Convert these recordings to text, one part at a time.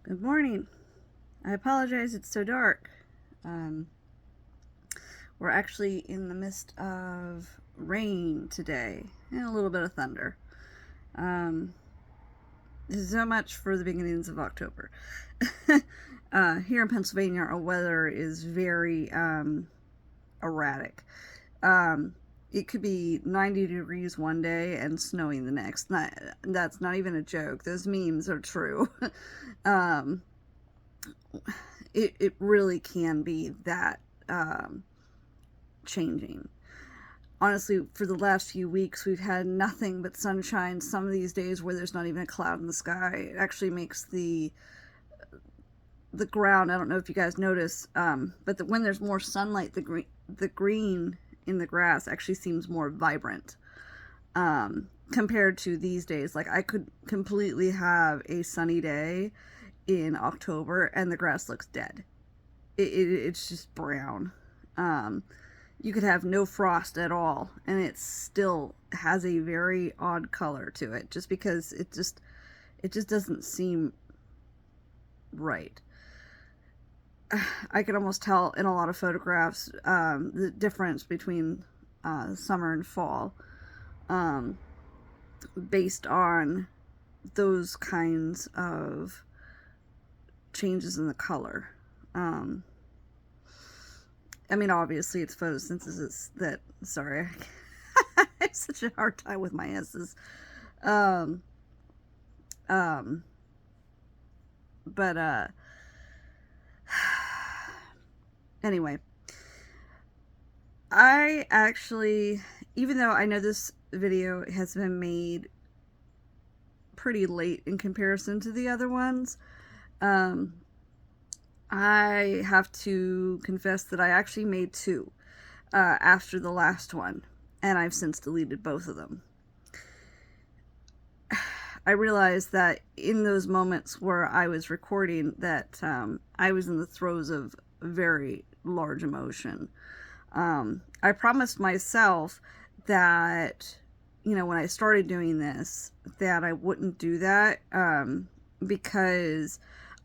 Good morning. I apologize it's so dark. Um, we're actually in the midst of rain today and a little bit of thunder. Um, so much for the beginnings of October. Here in Pennsylvania, our weather is very erratic. It could be 90 degrees one day and snowing the next. That's not even a joke. Those memes are true. um, it really can be that changing. Honestly, for the last few weeks, we've had nothing but sunshine. Some of these days where there's not even a cloud in the sky, it actually makes the ground. I don't know if you guys notice, but when there's more sunlight, the green in the grass actually seems more vibrant compared to these days. Like I could completely have a sunny day in October and the grass looks dead. It's just brown. You could have no frost at all and it still has a very odd color to it, just because it just doesn't seem right. I can almost tell in a lot of photographs the difference between summer and fall, based on those kinds of changes in the color. I mean, obviously it's photosynthesis that, sorry, I have such a hard time with my S's. Um, um, but, anyway, I actually, even though I know this video has been made pretty late in comparison to the other ones, I have to confess that I actually made two after the last one, and I've since deleted both of them. I realized that in those moments where I was recording that I was in the throes of very large emotion. I promised myself that, when I started doing this, that I wouldn't do that because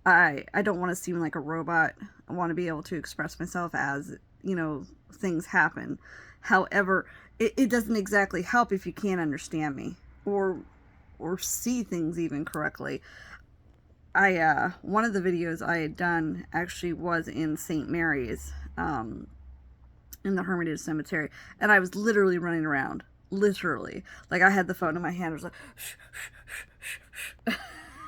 I don't want to seem like a robot. I want to be able to express myself as, things happen. However, it doesn't exactly help if you can't understand me or see things even correctly. One of the videos I had done actually was in St. Mary's, in the Hermitage Cemetery, and I was literally running around. Literally. Like, I had the phone in my hand, I was like, shh, shh, shh, shh, shh.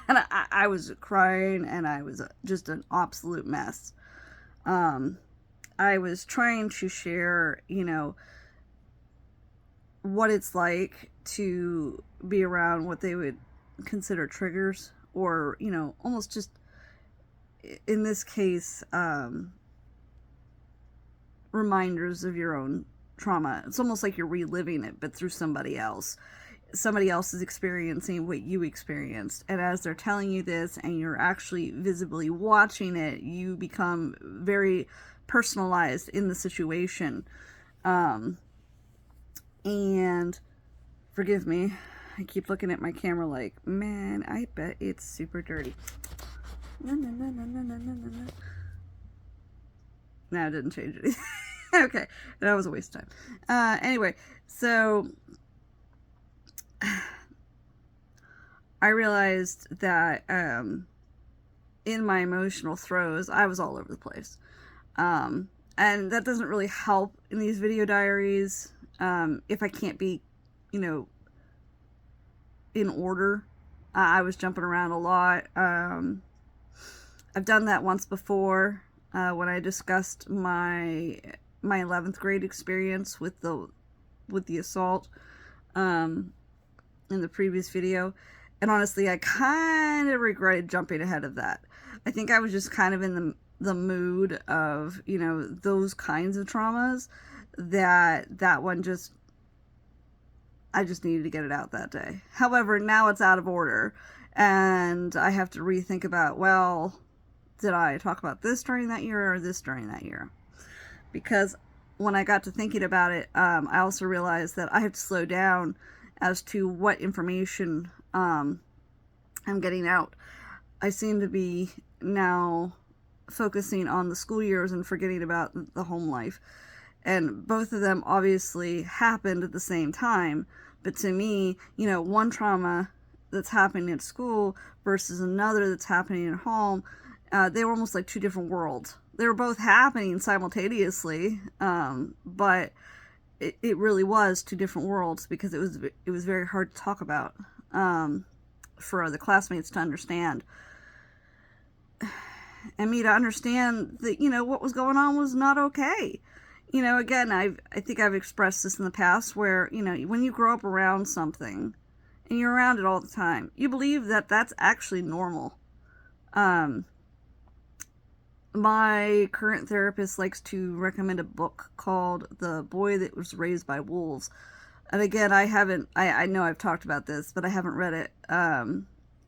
And I was crying, and I was just an absolute mess. I was trying to share, what it's like to be around what they would consider triggers, or, almost just, in this case, reminders of your own trauma. It's almost like you're reliving it, but through somebody else. Somebody else is experiencing what you experienced, and as they're telling you this and you're actually visibly watching it, you become very personalized in the situation. And forgive me, I keep looking at my camera like, man, I bet it's super dirty. No, it didn't change anything. Okay, that was a waste of time. Anyway, so I realized that in my emotional throes, I was all over the place. And that doesn't really help in these video diaries if I can't be, in order. I was jumping around a lot. I've done that once before when I discussed my 11th grade experience with the assault in the previous video. And honestly, I kind of regretted jumping ahead of that. I think I was just kind of in the mood of, those kinds of traumas, that one I just needed to get it out that day. However, now it's out of order, and I have to rethink about, well, did I talk about this during that year or this during that year? Because when I got to thinking about it, I also realized that I have to slow down as to what information I'm getting out. I seem to be now focusing on the school years and forgetting about the home life. And both of them obviously happened at the same time. But to me, one trauma that's happening at school versus another that's happening at home, they were almost like two different worlds. They were both happening simultaneously, but it really was two different worlds, because it was very hard to talk about for the classmates to understand. And me to understand that, what was going on was not okay. Again, I think I've expressed this in the past, where, when you grow up around something and you're around it all the time, you believe that that's actually normal. My current therapist likes to recommend a book called The Boy That Was Raised by Wolves. And again, I know I've talked about this, but I haven't read it.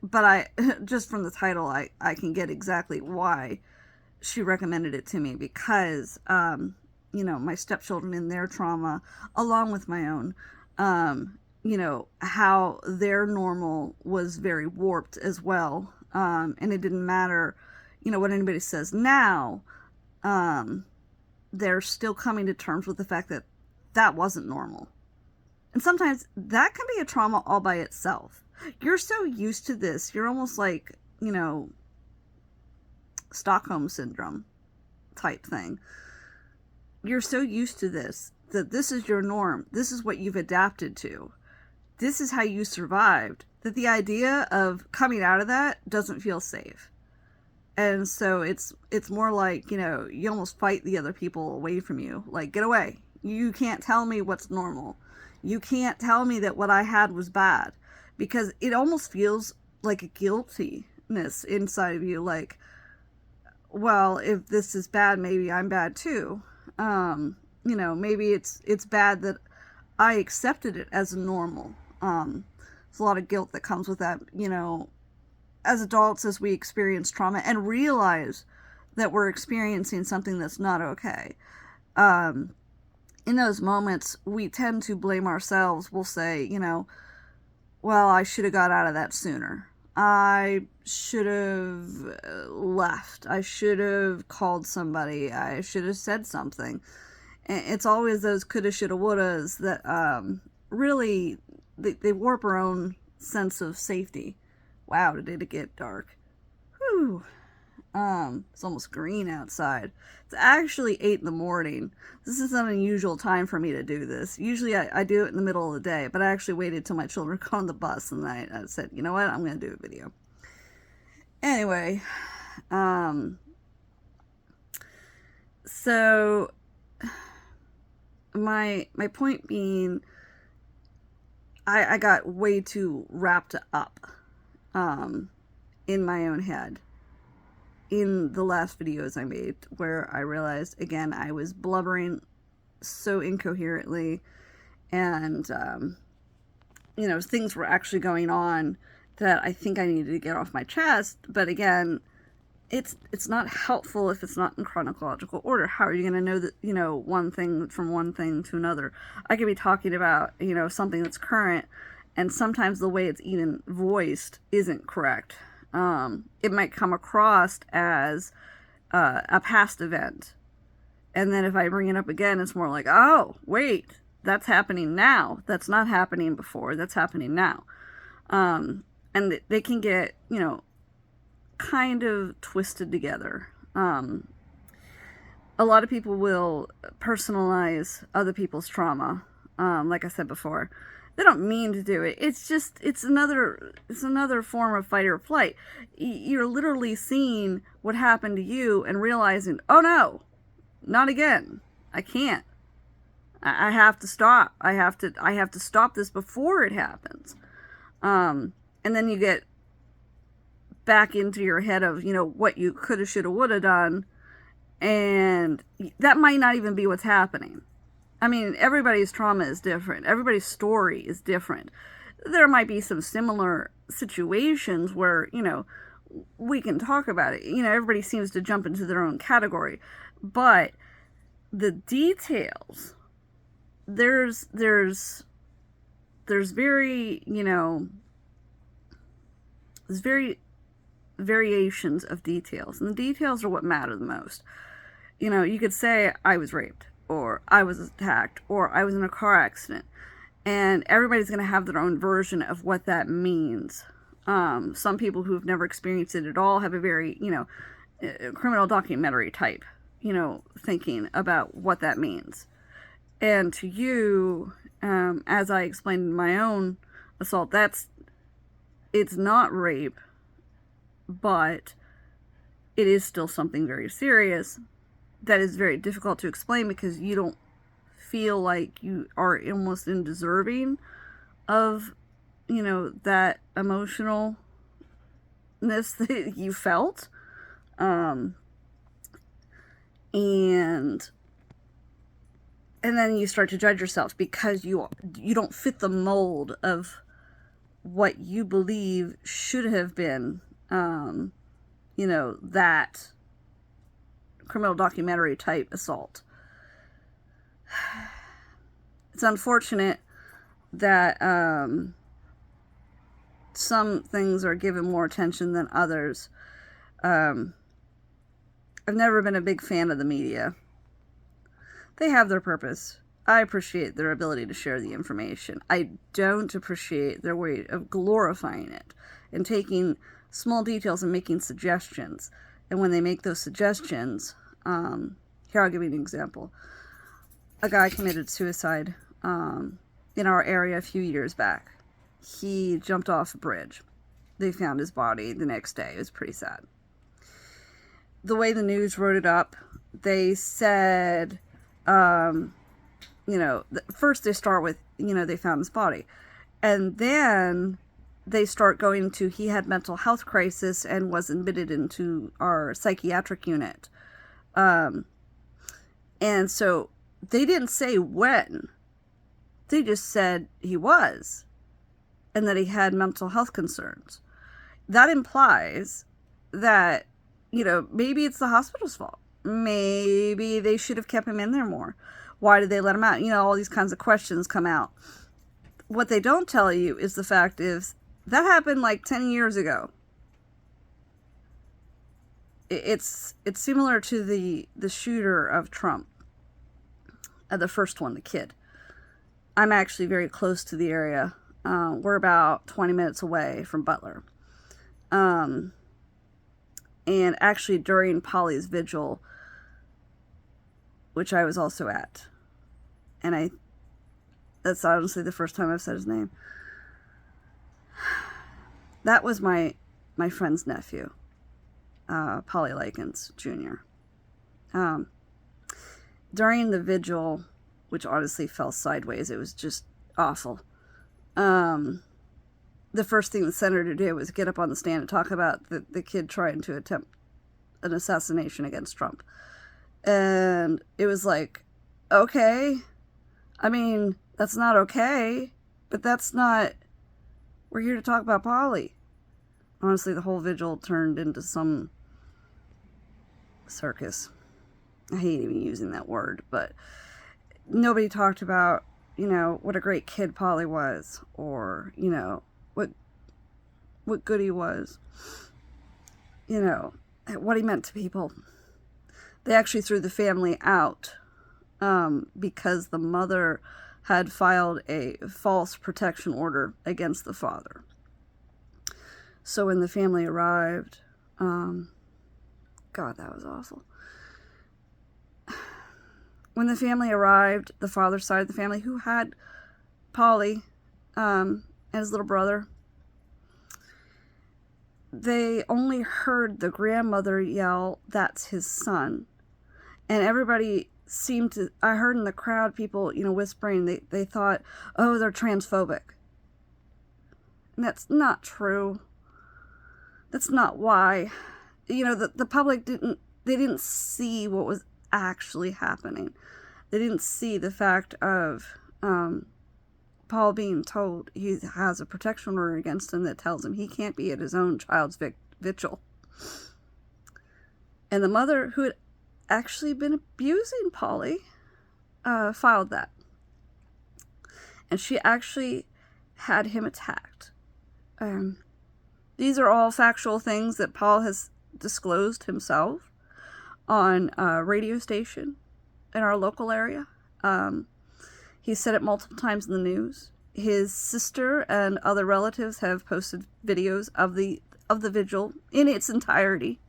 But just from the title, I can get exactly why she recommended it to me, because, my stepchildren and their trauma, along with my own, how their normal was very warped as well. And it didn't matter, what anybody says now. They're still coming to terms with the fact that that wasn't normal. And sometimes that can be a trauma all by itself. You're so used to this. You're almost like, Stockholm syndrome type thing. You're so used to this, that this is your norm. This is what you've adapted to. This is how you survived. That the idea of coming out of that doesn't feel safe. And so it's more like, you almost fight the other people away from you. Like, get away. You can't tell me what's normal. You can't tell me that what I had was bad. Because it almost feels like a guiltiness inside of you. Like, well, if this is bad, maybe I'm bad too. Maybe it's bad that I accepted it as normal. There's a lot of guilt that comes with that, as adults, as we experience trauma and realize that we're experiencing something that's not okay. In those moments, we tend to blame ourselves. We'll say, well, I should have got out of that sooner. I should have left. I should have called somebody. I should have said something. It's always those coulda, shoulda, wouldas that really, they warp our own sense of safety. Wow, did it get dark. Whew. It's almost green outside. It's actually 8 in the morning. This is an unusual time for me to do this. Usually I do it in the middle of the day, but I actually waited till my children got on the bus, and I said, you know what, I'm going to do a video. Anyway, so my point being, I got way too wrapped up in my own head in the last videos I made, where I realized, again, I was blubbering so incoherently, and things were actually going on that I think I needed to get off my chest. But again, it's not helpful if it's not in chronological order. How are you going to know that, one thing from one thing to another? I could be talking about, something that's current, and sometimes the way it's even voiced isn't correct. It might come across as a past event. And then if I bring it up again, it's more like, oh, wait, that's happening now. That's not happening before. That's happening now. And they can get, kind of twisted together. A lot of people will personalize other people's trauma. Like I said before, they don't mean to do it. It's just, it's another form of fight or flight. You're literally seeing what happened to you and realizing, oh no, not again. I can't. I have to stop. I have to stop this before it happens. And then you get back into your head of, what you coulda, shoulda, woulda done. And that might not even be what's happening. I mean, everybody's trauma is different. Everybody's story is different. There might be some similar situations where, we can talk about it. Everybody seems to jump into their own category. But the details, there's very, there's very variations of details, and the details are what matter the most. You know, you could say I was raped, or I was attacked, or I was in a car accident, and everybody's going to have their own version of what that means. Some people who've never experienced it at all have a very, criminal documentary type, thinking about what that means. And to you, as I explained in my own assault, it's not rape, but it is still something very serious that is very difficult to explain because you don't feel like you are almost undeserving of, that emotionalness that you felt. And then you start to judge yourself because you don't fit the mold of what you believe should have been, that criminal documentary type assault. It's unfortunate that some things are given more attention than others. I've never been a big fan of the media. They have their purpose. I appreciate their ability to share the information. I don't appreciate their way of glorifying it and taking small details and making suggestions. And when they make those suggestions, here, I'll give you an example. A guy committed suicide in our area a few years back. He jumped off a bridge. They found his body the next day. It was pretty sad. The way the news wrote it up, they said, first they start with, they found his body. And then they start going to, he had mental health crisis and was admitted into our psychiatric unit. And so they didn't say when. They just said he was. And that he had mental health concerns. That implies that, maybe it's the hospital's fault. Maybe they should have kept him in there more. Why did they let him out? All these kinds of questions come out. What they don't tell you is the fact is that happened like 10 years ago. It's similar to the shooter of Trump. The first one, the kid. I'm actually very close to the area. We're about 20 minutes away from Butler. And actually during Pauly's vigil, which I was also at, and that's honestly the first time I've said his name. That was my friend's nephew, Pauly Likens Jr. During the vigil, which honestly fell sideways, it was just awful. The first thing the senator did was get up on the stand and talk about the kid trying to attempt an assassination against Trump. And it was like, okay, I mean, that's not okay, but that's not, we're here to talk about Pauly. Honestly, the whole vigil turned into some circus. I hate even using that word, but nobody talked about, what a great kid Pauly was, or, what good he was, what he meant to people. They actually threw the family out because the mother had filed a false protection order against the father. So when the family arrived, God, that was awful. When the family arrived, the father's side of the family, who had Pauly and his little brother, they only heard the grandmother yell, "That's his son." And everybody seemed to, I heard in the crowd people, whispering, they thought, oh, they're transphobic. And that's not true. That's not why. The public didn't see what was actually happening. They didn't see the fact of Paul being told he has a protection order against him that tells him he can't be at his own child's vigil. And the mother, who had actually been abusing Pauly, filed that. And she actually had him attacked. These are all factual things that Paul has disclosed himself on a radio station in our local area. He said it multiple times in the news. His sister and other relatives have posted videos of the vigil in its entirety,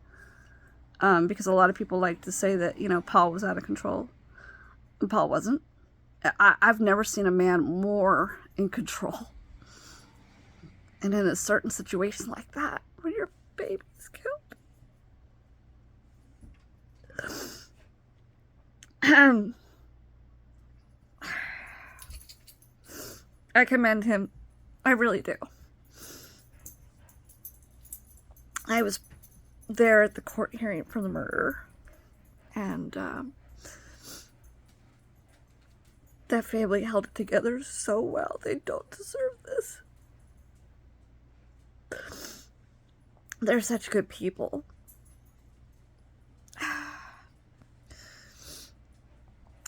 because a lot of people like to say that, you know, Paul was out of control. And Paul wasn't. I've never seen a man more in control. And in a certain situation like that, when your baby's killed, I commend him. I really do. I was there at the court hearing for the murder, and that family held it together so well. They don't deserve this. They're such good people.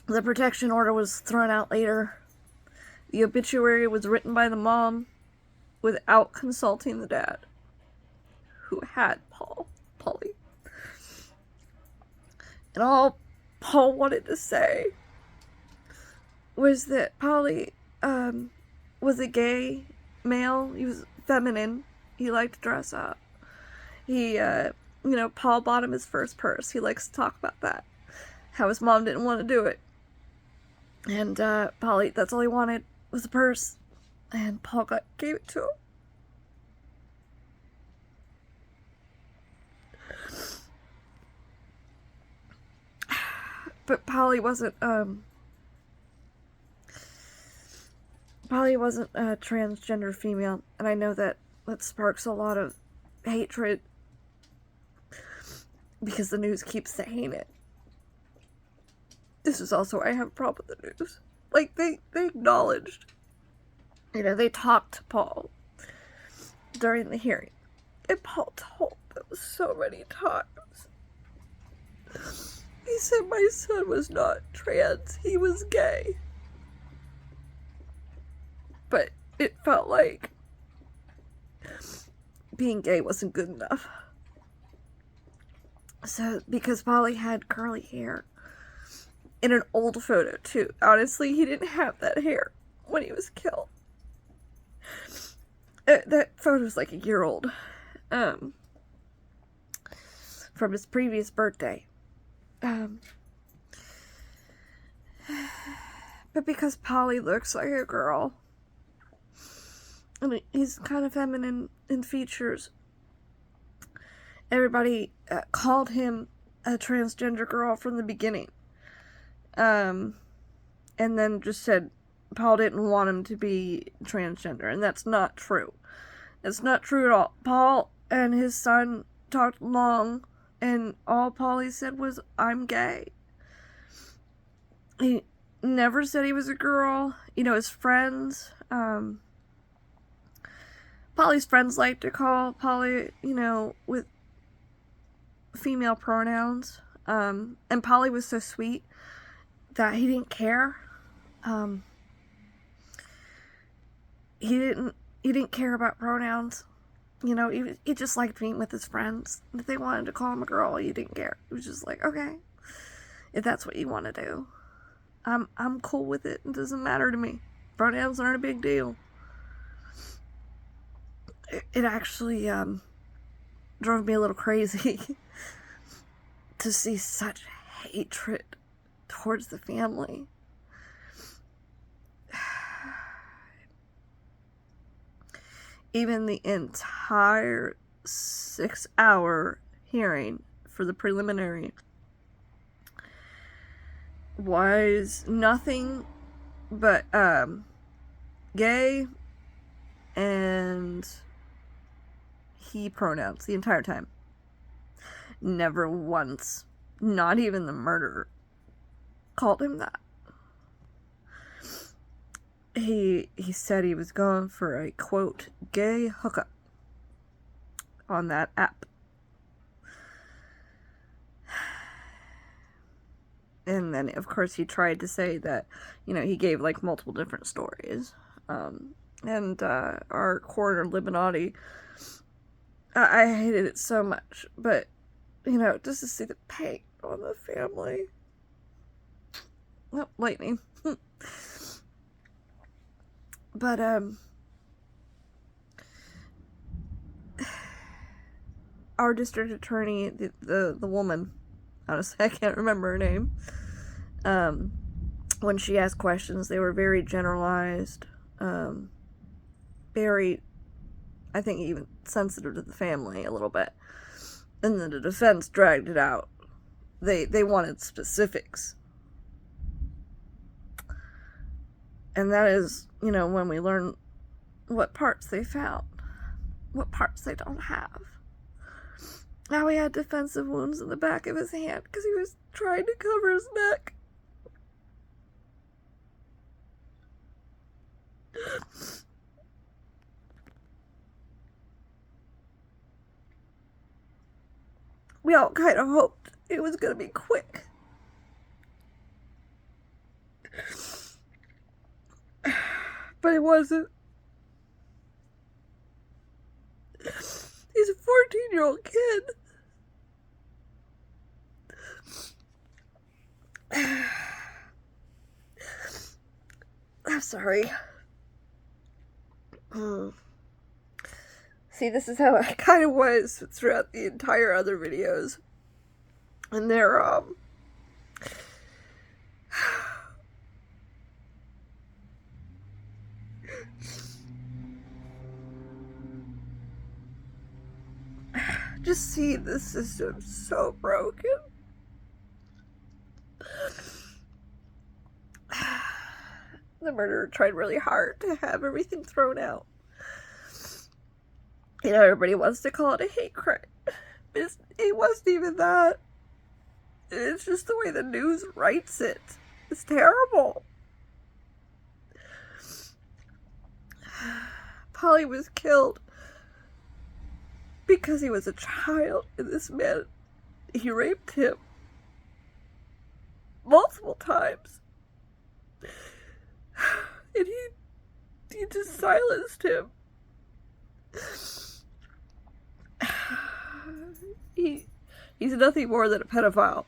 The protection order was thrown out later. The obituary was written by the mom without consulting the dad, who had Pauly. And all Paul wanted to say was that Pauly was a gay male. He was feminine. He liked to dress up. He, Paul bought him his first purse. He likes to talk about that. How his mom didn't want to do it. And Pauly, that's all he wanted was a purse. And Paul gave it to him. But Pauly wasn't a transgender female, and I know that sparks a lot of hatred because the news keeps saying it. This is also why I have a problem with the news. Like, they acknowledged, they talked to Paul during the hearing, and Paul told them so many times. He said, my son was not trans, he was gay. But it felt like being gay wasn't good enough. So, because Pauly had curly hair, in an old photo too. Honestly, he didn't have that hair when he was killed. That photo's like a year old. From his previous birthday. But because Pauly looks like a girl, and he's kind of feminine in features, everybody called him a transgender girl from the beginning. And then just said Paul didn't want him to be transgender, and that's not true. It's not true at all. Paul and his son talked long, and all Pauly said was, I'm gay. He never said he was a girl. His friends, Pauly's friends like to call Pauly, with female pronouns. And Pauly was so sweet that he didn't care. He didn't care about pronouns. He just liked being with his friends. If they wanted to call him a girl, he didn't care. He was just like, okay, if that's what you want to do, I'm cool with it. It doesn't matter to me. Pronouns aren't a big deal. It actually drove me a little crazy to see such hatred towards the family. Even the entire 6-hour hearing for the preliminary was nothing but gay and he pronouns the entire time. Never once, not even the murderer, called him that. He said he was going for a, quote, gay hookup on that app. And then, of course, he tried to say that, he gave, multiple different stories. And our coroner, Libanati, I hated it so much, but, you know, just to see the pain on the family. Oh, lightning. But, our district attorney, the woman, honestly, I can't remember her name, when she asked questions, they were very generalized, very, I think, even sensitive to the family a little bit. And then the defense dragged it out. They wanted specifics. And that is, you know, when we learn what parts they found, what parts they don't have. Now he had defensive wounds in the back of his hand because he was trying to cover his neck. We all kind of hoped it was going to be quick. But it wasn't. He's a 14-year-old kid. I'm sorry. See, this is how I kind of was throughout the entire other videos. And they're, just see the system so broken. The murderer tried really hard to have everything thrown out. You know, everybody wants to call it a hate crime. It wasn't even that. It's just the way the news writes it. It's terrible. Pauly was killed because he was a child, and this man, he raped him multiple times. And he just silenced him. He's nothing more than a pedophile.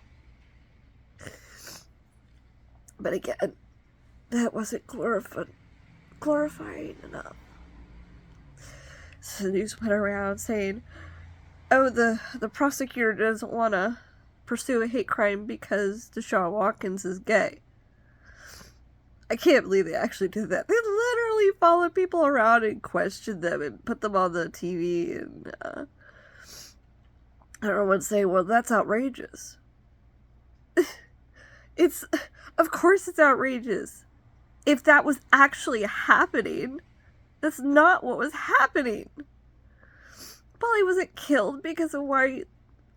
But again, that wasn't glorifying enough. So the news went around saying, oh, the prosecutor doesn't want to pursue a hate crime because Deshaun Watkins is gay. I can't believe they actually did that. They literally followed people around and questioned them and put them on the TV, and everyone saying, well, that's outrageous. Of course it's outrageous. If that was actually happening, that's not what was happening. Pauly wasn't killed because of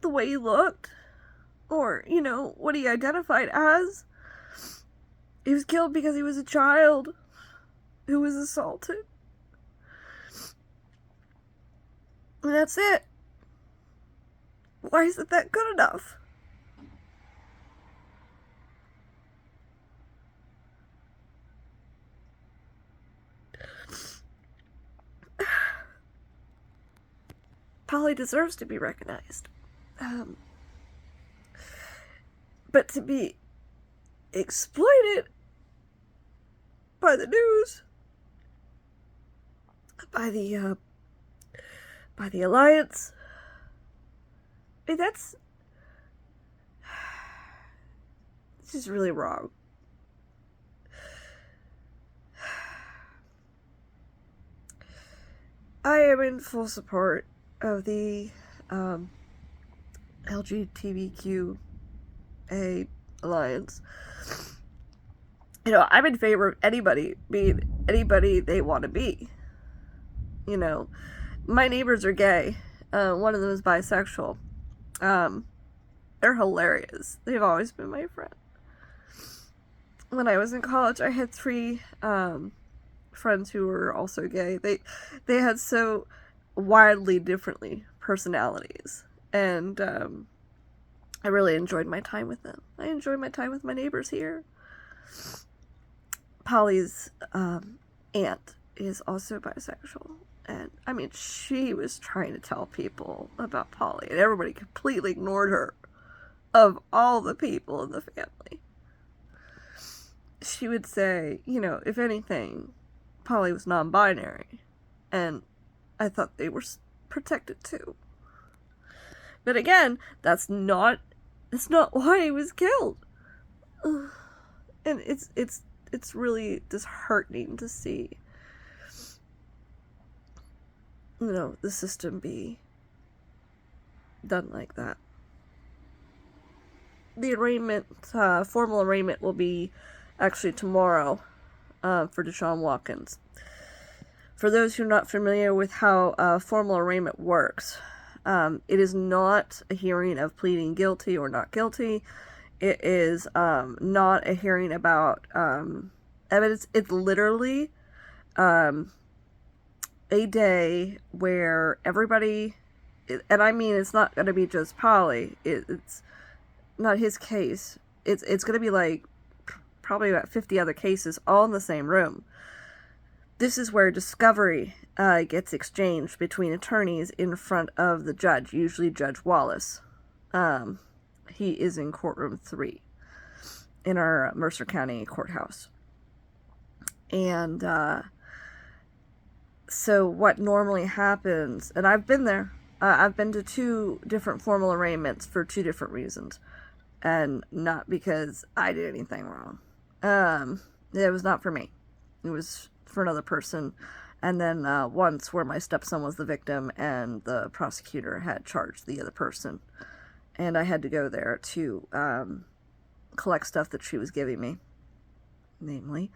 the way he looked, or, you know, what he identified as. He was killed because he was a child who was assaulted. And that's it. Why isn't that good enough? Pauly deserves to be recognized. But to be exploited by the news, by the alliance, I mean, this is really wrong. I am in full support of the LGBTQA alliance. You know, I'm in favor of anybody being anybody they want to be. You know, my neighbors are gay. One of them is bisexual. They're hilarious. They've always been my friend. When I was in college, I had 3 friends who were also gay. They had so wildly differently personalities, and I really enjoyed my time with them. I enjoyed my time with my neighbors here. Pauly's aunt is also bisexual, And, I mean, she was trying to tell people about Pauly, and everybody completely ignored her. Of all the people in the family. She would say, you know, if anything, Pauly was non-binary. And I thought they were protected too. But again, that's not why he was killed. And it's really disheartening to see, you know, the system be done like that. The arraignment, formal arraignment, will be actually tomorrow for Deshaun Watkins. For those who are not familiar with how formal arraignment works, it is not a hearing of pleading guilty or not guilty. It is not a hearing about evidence. It's literally a day where everybody, and I mean, it's not going to be just Pauly. It's not his case. It's going to be like probably about 50 other cases all in the same room. This is where discovery gets exchanged between attorneys in front of the judge, usually Judge Wallace. He is in courtroom 3 in our Mercer County courthouse. And so what normally happens, and I've been there, I've been to 2 different formal arraignments for 2 different reasons. And not because I did anything wrong. It was not for me. It was for another person. And then once where my stepson was the victim and the prosecutor had charged the other person. And I had to go there to collect stuff that she was giving me. Namely,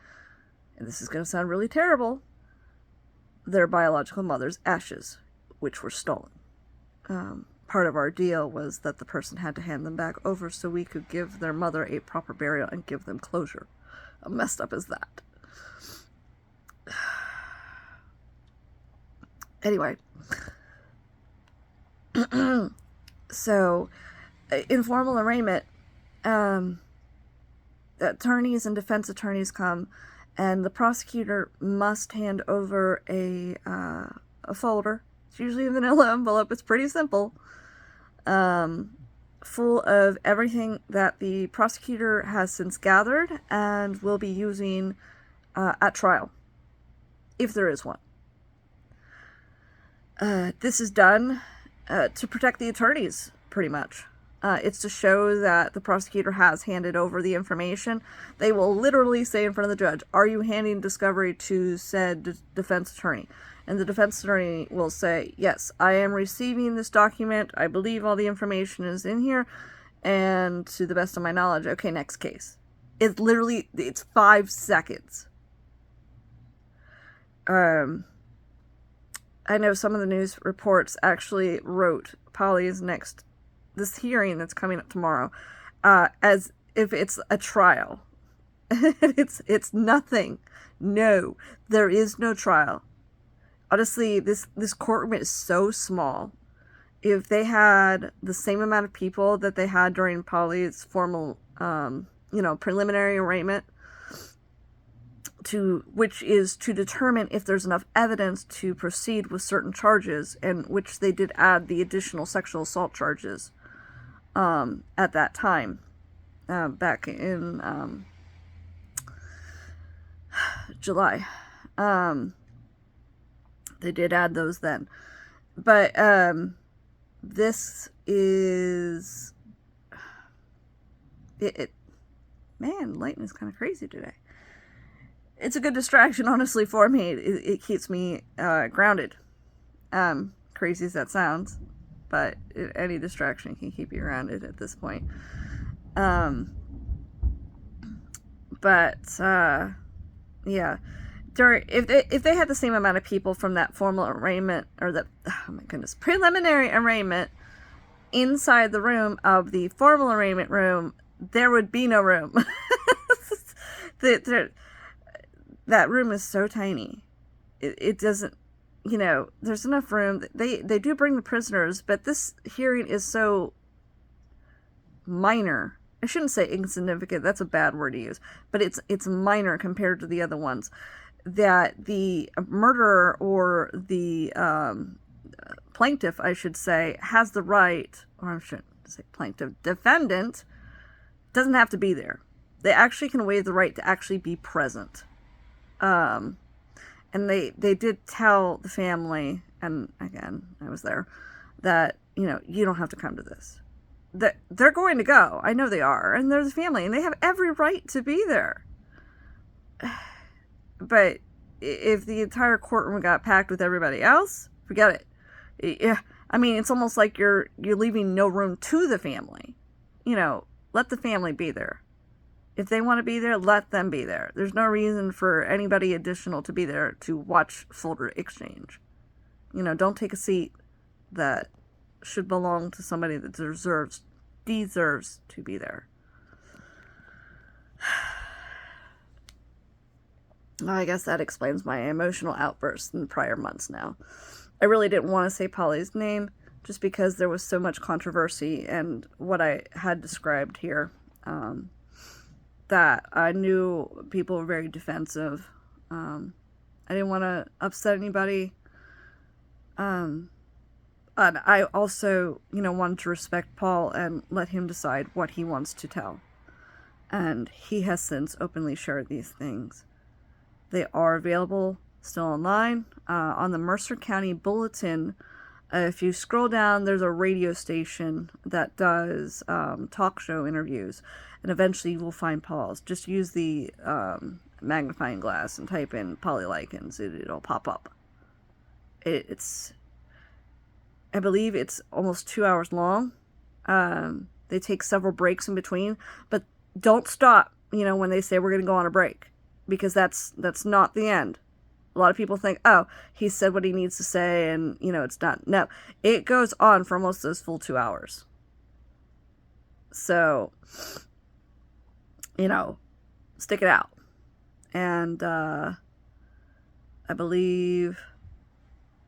and this is going to sound really terrible, their biological mother's ashes, which were stolen. Part of our deal was that the person had to hand them back over so we could give their mother a proper burial and give them closure. How messed up is that? Anyway. So, in formal arraignment, attorneys and defense attorneys come, and the prosecutor must hand over a folder. It's usually a vanilla envelope. It's pretty simple. Full of everything that the prosecutor has since gathered and will be using at trial, if there is one. This is done to protect the attorneys, pretty much. It's to show that the prosecutor has handed over the information. They will literally say in front of the judge, "Are you handing discovery to said defense attorney?" And the defense attorney will say, "Yes, I am receiving this document. I believe all the information is in here. And to the best of my knowledge, okay, next case." It's 5 seconds. I know some of the news reports actually wrote Pauly's this hearing that's coming up tomorrow, as if it's a trial. It's nothing. No, there is no trial. Honestly, this courtroom is so small. If they had the same amount of people that they had during Pauly's formal, preliminary arraignment, which is to determine if there's enough evidence to proceed with certain charges, and which they did add the additional sexual assault charges at that time, back in July. They did add those then. But this is... Man, lightning is kind of crazy today. It's a good distraction, honestly, for me. It keeps me grounded. Crazy as that sounds, but any distraction can keep you grounded at this point. Yeah. If they had the same amount of people from that formal arraignment, or preliminary arraignment inside the room of the formal arraignment room, there would be no room. That room is so tiny. It doesn't, there's enough room. They do bring the prisoners, but this hearing is so minor. I shouldn't say insignificant. That's a bad word to use. But it's minor compared to the other ones. that the murderer or the plaintiff, I should say, has the right, or I shouldn't say plaintiff, defendant doesn't have to be there. They actually can waive the right to actually be present. And they did tell the family, and again, I was there, that, you don't have to come to this. That they're going to go. I know they are. And they're the family, and they have every right to be there. But if the entire courtroom got packed with everybody else, forget it. Yeah, I mean, it's almost like you're leaving no room to the family. Let the family be there. If they want to be there, let them be there. There's no reason for anybody additional to be there to watch folder exchange. Don't take a seat that should belong to somebody that deserves to be there. I guess that explains my emotional outbursts in the prior months now. I really didn't want to say Pauly's name just because there was so much controversy and what I had described here. That I knew people were very defensive. I didn't want to upset anybody. And I also, wanted to respect Paul and let him decide what he wants to tell. And he has since openly shared these things. They are available still online on the Mercer County Bulletin. If you scroll down, there's a radio station that does talk show interviews, and eventually you will find Paul's. Just use the magnifying glass and type in Pauly Likens. It'll pop up. It's, I believe it's almost 2 hours long. They take several breaks in between, but don't stop, when they say we're going to go on a break, because that's not the end. A lot of people think, oh, he said what he needs to say and, it's done. No, it goes on for almost those full 2 hours. So, stick it out. And I believe,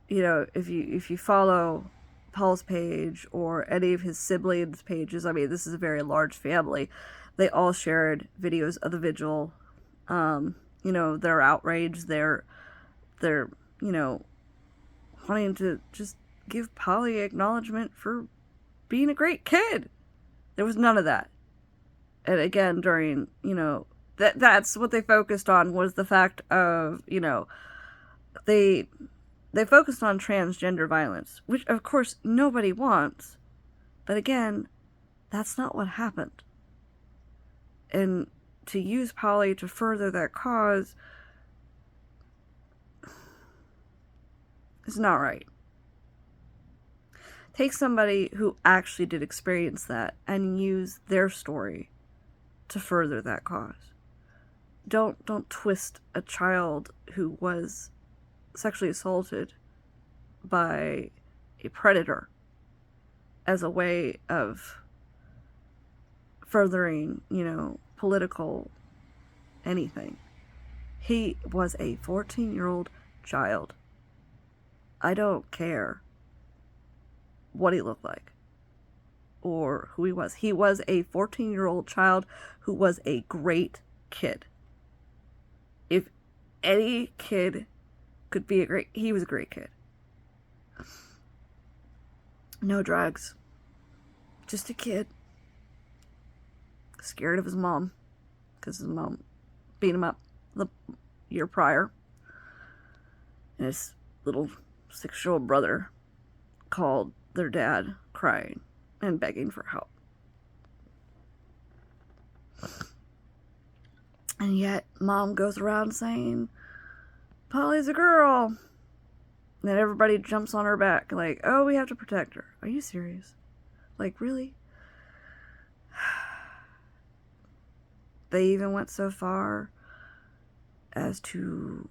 if you follow Paul's page or any of his siblings' pages, I mean, this is a very large family. They all shared videos of the vigil. Their outrage, they're wanting to just give Pauly acknowledgement for being a great kid. There was none of that. And again, during, that's what they focused on, was the fact of, they focused on transgender violence, which of course nobody wants. But again, that's not what happened. And to use Pauly to further that cause is not right. Take somebody who actually did experience that and use their story to further that cause. Don't twist a child who was sexually assaulted by a predator as a way of furthering, political anything. He was a 14-year-old child. I don't care what he looked like or who he was. He was a 14-year-old child who was a great kid. If any kid could be he was a great kid. No drugs. Just a kid. Scared of his mom. Because his mom beat him up the year prior. And his little 6-year-old brother called their dad crying and begging for help. And yet mom goes around saying, Pauly's a girl. And then everybody jumps on her back like, oh, we have to protect her. Are you serious? Like, really? They even went so far as to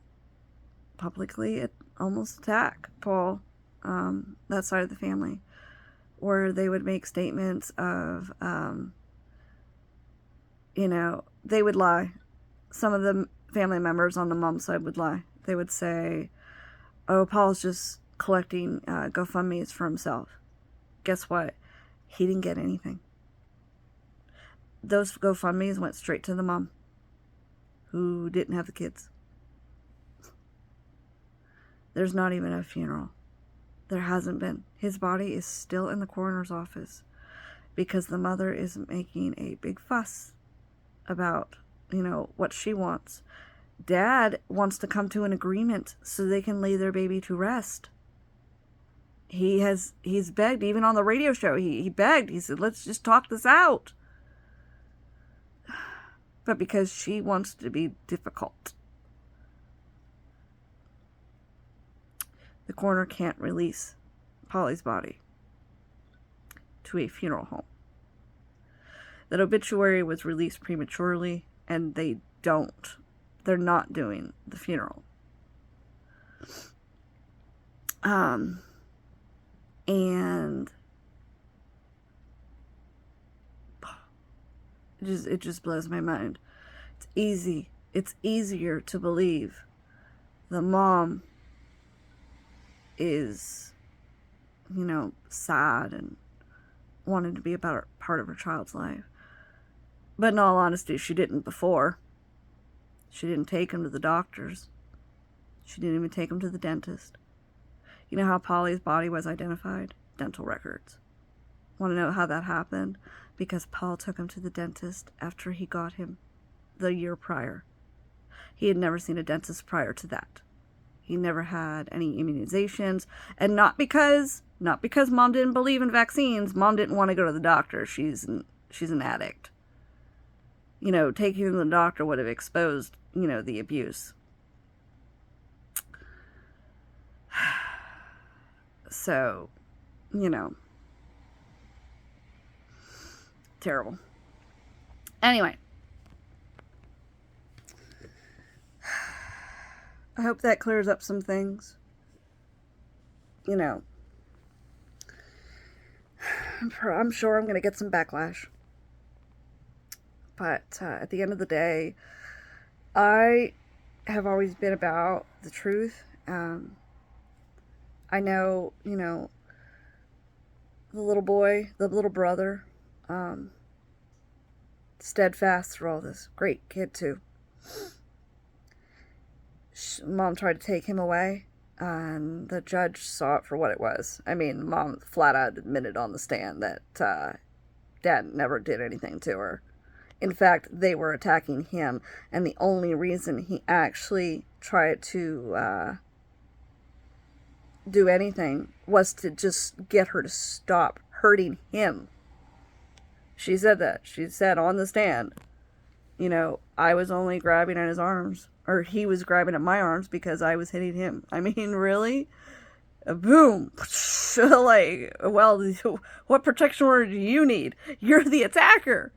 publicly almost attack Paul, that side of the family, where they would make statements of, they would lie. Some of the family members on the mom's side would lie. They would say, oh, Paul's just collecting GoFundMes for himself. Guess what? He didn't get anything. Those GoFundMes went straight to the mom, who didn't have the kids. There's not even a funeral. There hasn't been. His body is still in the coroner's office because the mother is making a big fuss about, what she wants. Dad wants to come to an agreement so they can lay their baby to rest. He's begged, even on the radio show, he begged, he said, let's just talk this out. But because she wants to be difficult, the coroner can't release Pauly's body to a funeral home. That obituary was released prematurely, and they're not doing the funeral. And it just blows my mind. It's easier to believe the mom is, sad and wanted to be a better part of her child's life. But in all honesty, she didn't before. She didn't take him to the doctors. She didn't even take him to the dentist. You know how Pauly's body was identified? Dental records. Want to know how that happened? Because Paul took him to the dentist after he got him the year prior. He had never seen a dentist prior to that. He never had any immunizations. And not because mom didn't believe in vaccines. Mom didn't want to go to the doctor. She's an addict. Taking him to the doctor would have exposed, the abuse. So, terrible. Anyway. I hope that clears up some things. I'm sure I'm going to get some backlash. But at the end of the day, I have always been about the truth. I know, the little boy, the little brother, steadfast through all this. Great kid, too. Mom tried to take him away, and the judge saw it for what it was. I mean, Mom flat out admitted on the stand that Dad never did anything to her. In fact, they were attacking him, and the only reason he actually tried to do anything was to just get her to stop hurting him. She said that. She said on the stand, I was only grabbing at his arms, or he was grabbing at my arms because I was hitting him. I mean, really? Boom. Like, well, what protection order do you need? You're the attacker.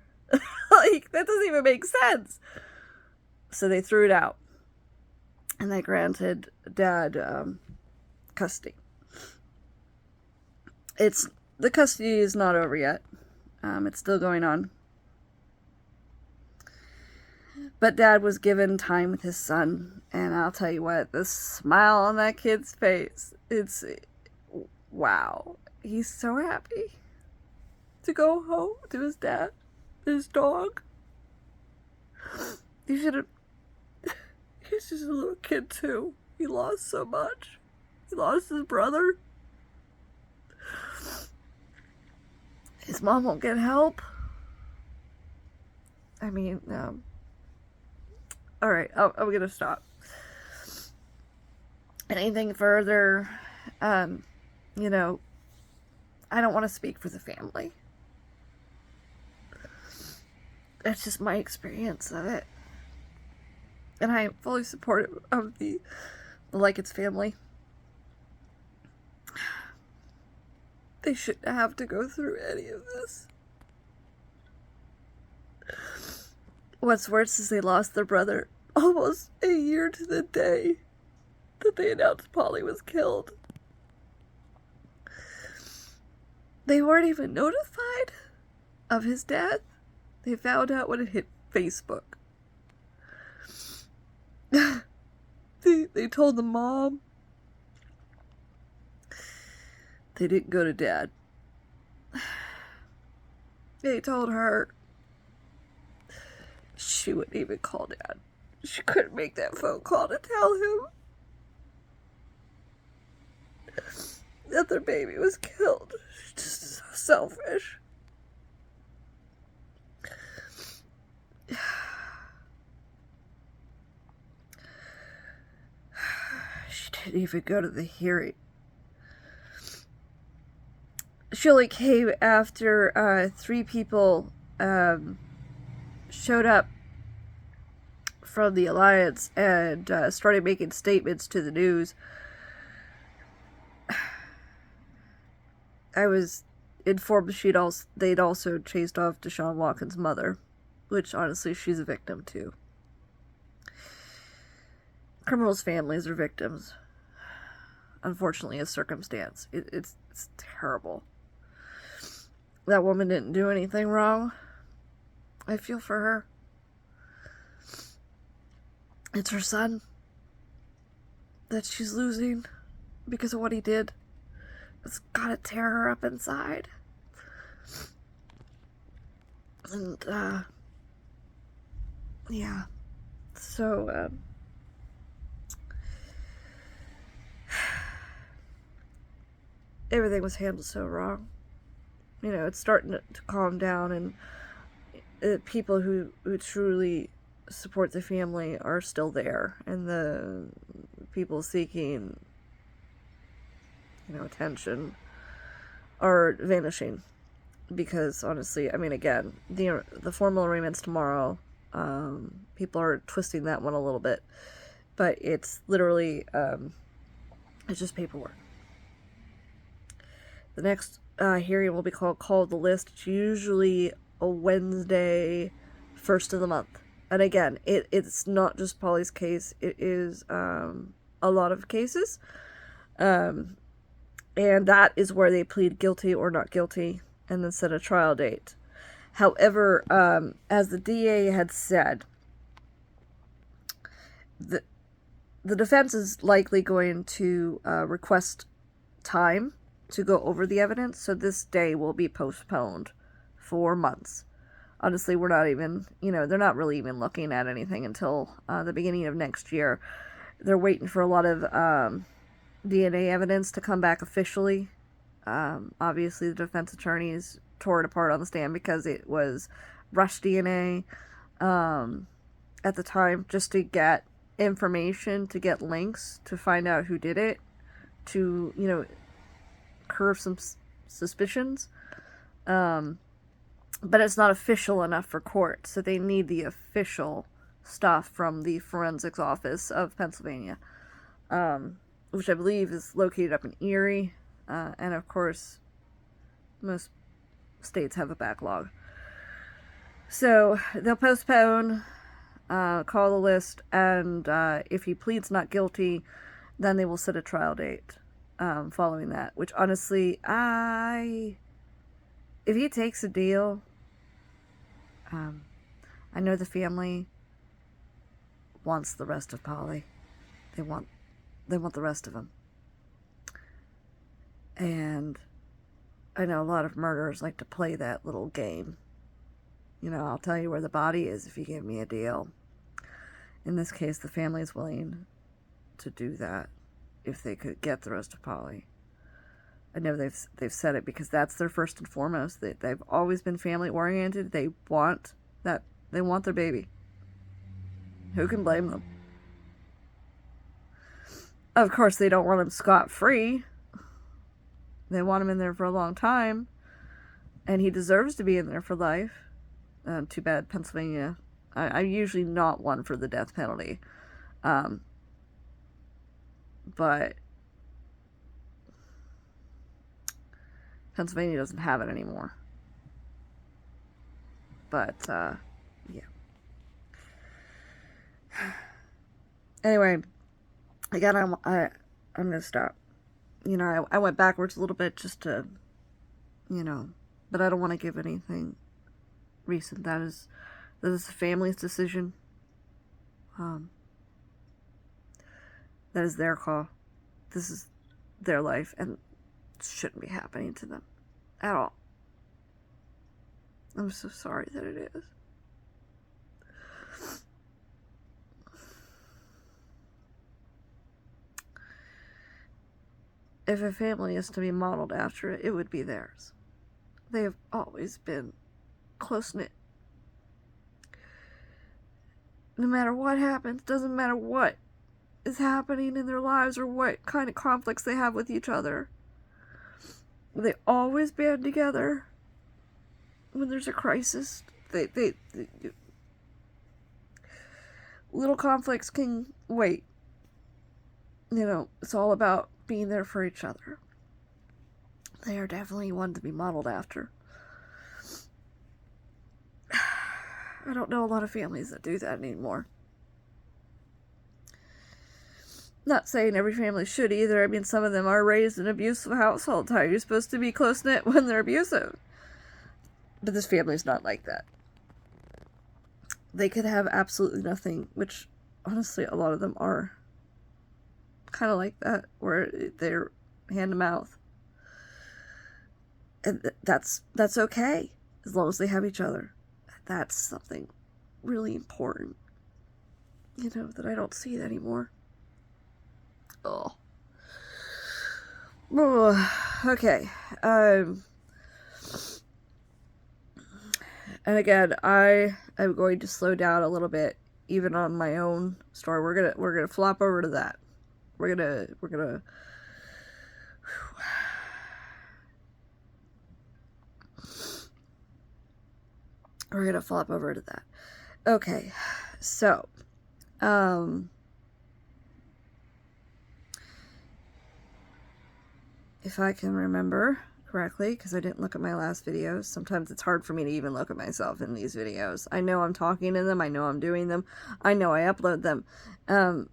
Like, that doesn't even make sense. So they threw it out. And they granted Dad custody. The custody is not over yet. It's still going on. But Dad was given time with his son. And I'll tell you what, the smile on that kid's face, wow. He's so happy to go home to his dad. His dog. He's just a little kid too. He lost so much. He lost his brother. His mom won't get help. I mean, alright, I'm gonna stop. Anything further, I don't want to speak for the family. That's just my experience of it. And I am fully supportive of the Likens family. They shouldn't have to go through any of this. What's worse is they lost their brother almost a year to the day that they announced Pauly was killed. They weren't even notified of his death. They found out when it hit Facebook. They told the mom. They didn't go to Dad. They told her. She wouldn't even call Dad. She couldn't make that phone call to tell him. that their baby was killed. It's just so selfish. She didn't even go to the hearing. She only came after 3 people showed up from the Alliance and started making statements to the news. I was informed they'd also chased off Deshaun Watkins' mother, which honestly she's a victim too. Criminals' families are victims. Unfortunately, a circumstance. It's terrible. That woman didn't do anything wrong. I feel for her. It's her son that she's losing because of what he did. It's gotta tear her up inside. And, yeah. So, everything was handled so wrong. You know, it's starting to calm down, and people who truly support the family are still there, and the people seeking, attention are vanishing. Because honestly, I mean, again, the formal arraignment's tomorrow. People are twisting that one a little bit, but it's literally it's just paperwork. The next hearing will be called the list. It's usually a Wednesday, first of the month. And again, it's not just Pauly's case. It is a lot of cases. And that is where they plead guilty or not guilty and then set a trial date. However, as the DA had said, the defense is likely going to request time to go over the evidence, so this day will be postponed for months. Honestly, we're not even, they're not really even looking at anything until the beginning of next year. They're waiting for a lot of DNA evidence to come back officially. Obviously, the defense attorneys tore it apart on the stand because it was rush DNA at the time, just to get information, to get links, to find out who did it, to, curve some suspicions. But it's not official enough for court, so they need the official stuff from the forensics office of Pennsylvania, which I believe is located up in Erie, and of course, most states have a backlog. So they'll postpone, call the list, and if he pleads not guilty, then they will set a trial date following that, which honestly, if he takes a deal, I know the family wants the rest of Pauly. They want the rest of him. And I know a lot of murderers like to play that little game. I'll tell you where the body is if you give me a deal. In this case, the family is willing to do that if they could get the rest of Pauly. I know they've said it because that's their first and foremost. They've always been family oriented. They want their baby. Who can blame them? Of course, they don't want him scot-free. They want him in there for a long time, and he deserves to be in there for life. Too bad Pennsylvania. I'm usually not one for the death penalty, but Pennsylvania doesn't have it anymore. But yeah. Anyway, again, I'm gonna stop. I went backwards a little bit just to, but I don't want to give anything recent. That is the family's decision. That is their call. This is their life, and it shouldn't be happening to them at all. I'm so sorry that it is. if a family is to be modeled after, it would be theirs. They have always been close-knit. No matter what happens, doesn't matter what is happening in their lives or what kind of conflicts they have with each other, they always band together when there's a crisis. They little conflicts can wait. You know, it's all about being there for each other. They are definitely one to be modeled after. I don't know a lot of families that do that anymore. Not saying every family should either. I mean, some of them are raised in abusive households. How are you supposed to be close-knit when they're abusive? But this family's not like that. They could have absolutely nothing, which, honestly, a lot of them are kind of like that, where they're hand to mouth. And that's okay, as long as they have each other. That's something really important, you know, that I don't see anymore. Oh. Okay. And again, I am going to slow down a little bit, even on my own story. We're gonna flop over to that. We're gonna flop over to that. Okay, so, if I can remember correctly, because I didn't look at my last videos. Sometimes it's hard for me to even look at myself in these videos. I know I'm talking in them. I know I'm doing them. I know I upload them.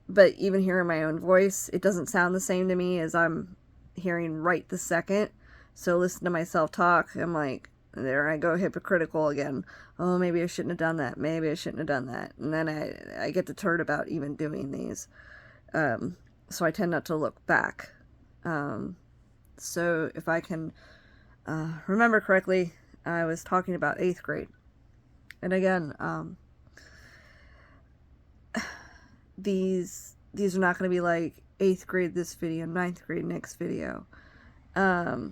But even hearing my own voice, it doesn't sound the same to me as I'm hearing right this second. So listen to myself talk. I'm like, there I go, hypocritical again. Oh, maybe I shouldn't have done that. Maybe I shouldn't have done that. And then I get deterred about even doing these. So I tend not to look back. So if I can remember correctly, I was talking about 8th grade. And again, these are not going to be like 8th grade this video, 9th grade next video. Because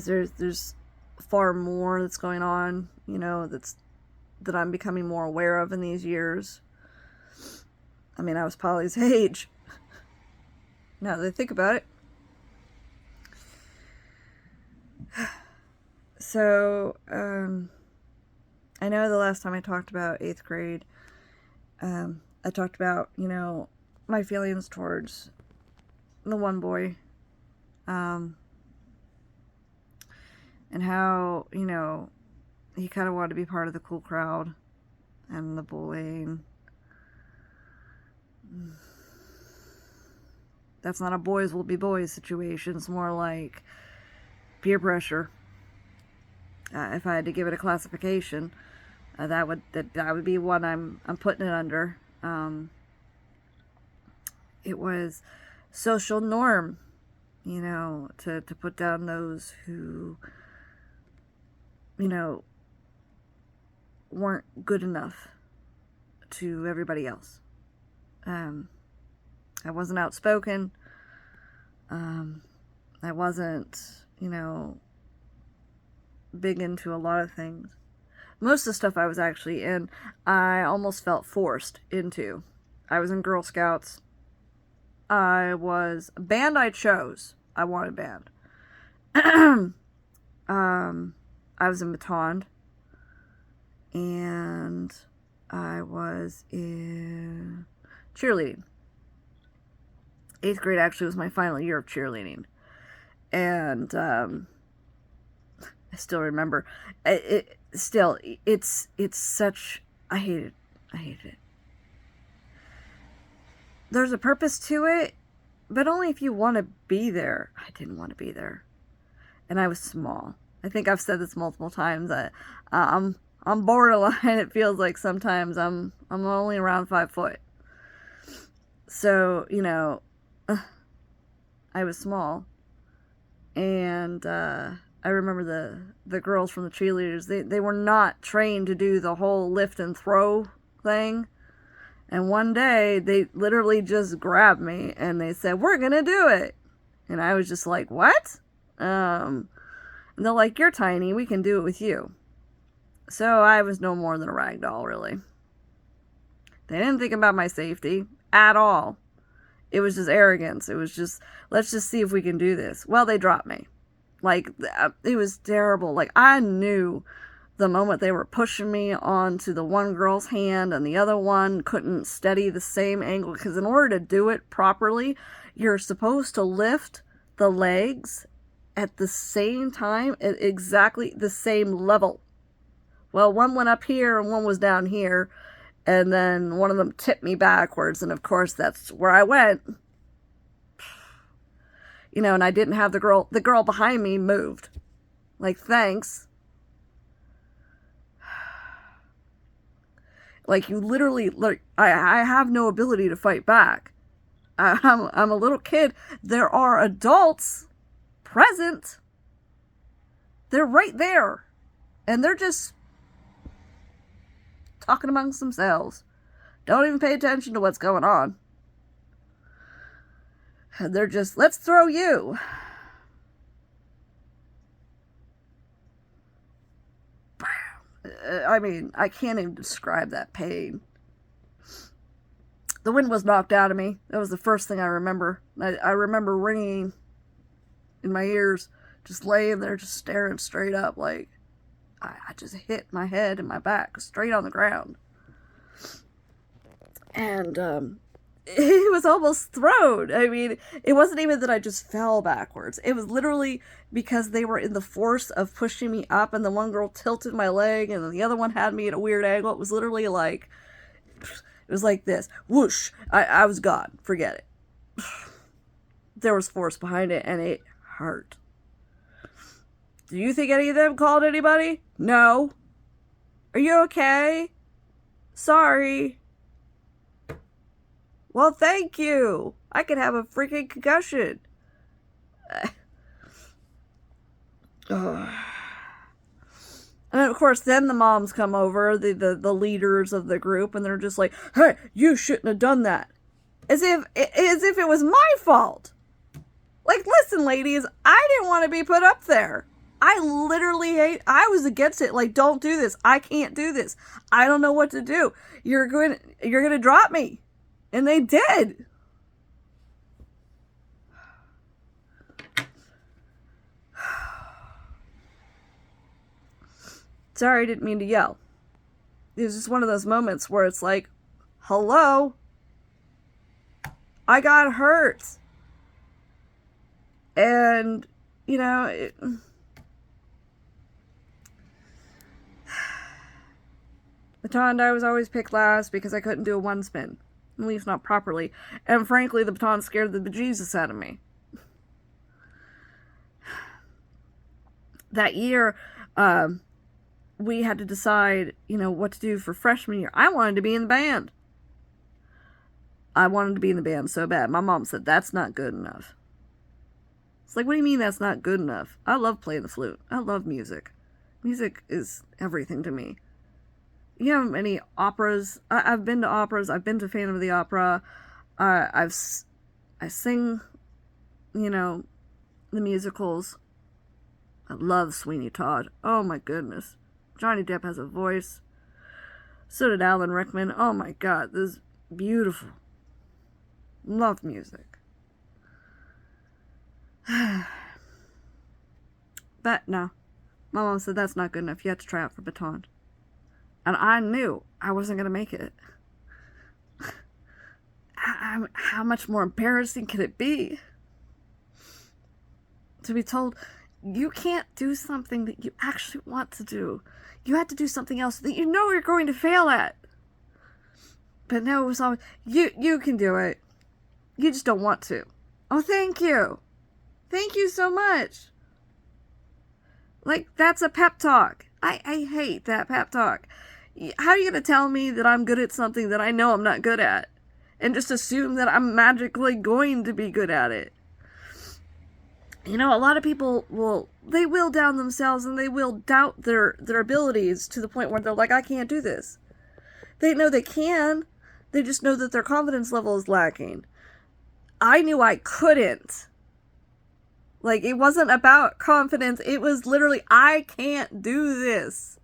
there's far more that's going on, you know, that I'm becoming more aware of in these years. I mean, I was Pauly's age. Now that I think about it. So, I know the last time I talked about 8th grade, I talked about, you know, my feelings towards the one boy, and how, you know, he kind of wanted to be part of the cool crowd and the bullying. That's not a boys will be boys situation. It's more like peer pressure. If I had to give it a classification, that would be what I'm putting it under. It was social norm, you know, to put down those who, you know, weren't good enough to everybody else. I wasn't outspoken. I wasn't, you know, big into a lot of things. Most of the stuff I was actually in, I almost felt forced into. I was in Girl Scouts. I was a band I chose. I wanted band. I was in Baton, and I was in cheerleading. 8th grade actually was my final year of cheerleading. And I still remember. It's such, I hated it. There's a purpose to it, but only if you want to be there. I didn't want to be there. And I was small. I think I've said this multiple times. I'm borderline. It feels like sometimes I'm only around 5 foot. So, you know, I was small. And I remember the girls from the cheerleaders, they were not trained to do the whole lift and throw thing. And one day, they literally just grabbed me and they said, "We're going to do it." And I was just like, what? And they're like, you're tiny, we can do it with you. So I was no more than a rag doll, really. They didn't think about my safety at all. It was just arrogance. It was just, let's just see if we can do this. Well, they dropped me. Like, it was terrible. Like, I knew the moment they were pushing me onto the one girl's hand and the other one couldn't steady the same angle. Because in order to do it properly, you're supposed to lift the legs at the same time at exactly the same level. Well, one went up here and one was down here. And then one of them tipped me backwards. And of course, that's where I went. You know, and I didn't have the girl behind me moved. Like, thanks. Like, you literally, like, I have no ability to fight back. I'm a little kid. There are adults present. They're right there. And they're just talking amongst themselves. Don't even pay attention to what's going on. And they're just, let's throw you. I mean, I can't even describe that pain. The wind was knocked out of me. That was the first thing I remember. I remember ringing in my ears, just laying there, just staring straight up, like, I just hit my head and my back straight on the ground. And it was almost thrown. I mean, it wasn't even that I just fell backwards. It was literally because they were in the force of pushing me up, and the one girl tilted my leg and the other one had me at a weird angle. It was literally like, it was like this. Whoosh. I was gone. Forget it. There was force behind it, and it hurt. Do you think any of them called anybody? No. Are you okay? Sorry. Well, thank you. I could have a freaking concussion. And of course, then the moms come over, the leaders of the group, and they're just like, hey, you shouldn't have done that. As if it was my fault. Like, listen, ladies, I didn't want to be put up there. I was against it. Like, don't do this. I can't do this. I don't know what to do. You're going to drop me. And they did. Sorry, I didn't mean to yell. It was just one of those moments where it's like, hello? I got hurt. And, you know, baton, I was always picked last because I couldn't do a one spin. At least not properly. And frankly, the baton scared the bejesus out of me. That year, we had to decide, you know, what to do for freshman year. I wanted to be in the band. I wanted to be in the band so bad. My mom said, that's not good enough. It's like, what do you mean that's not good enough? I love playing the flute. I love music. Music is everything to me. You know, many operas. I've been to operas. I've been to Phantom of the Opera. I sing, you know, the musicals. I love Sweeney Todd. Oh my goodness. Johnny Depp has a voice. So did Alan Rickman. Oh my God, this is beautiful. Love music. But no. My mom said that's not good enough. You have to try out for baton. And I knew I wasn't going to make it. How much more embarrassing could it be? To be told, you can't do something that you actually want to do. You have to do something else that you know you're going to fail at. But no, it was always, you can do it. You just don't want to. Oh, thank you. Thank you so much. Like, that's a pep talk. I hate that pep talk. How are you going to tell me that I'm good at something that I know I'm not good at? And just assume that I'm magically going to be good at it. You know, a lot of people will down themselves and they will doubt their abilities to the point where they're like, I can't do this. They know they can. They just know that their confidence level is lacking. I knew I couldn't. Like, it wasn't about confidence. It was literally, I can't do this.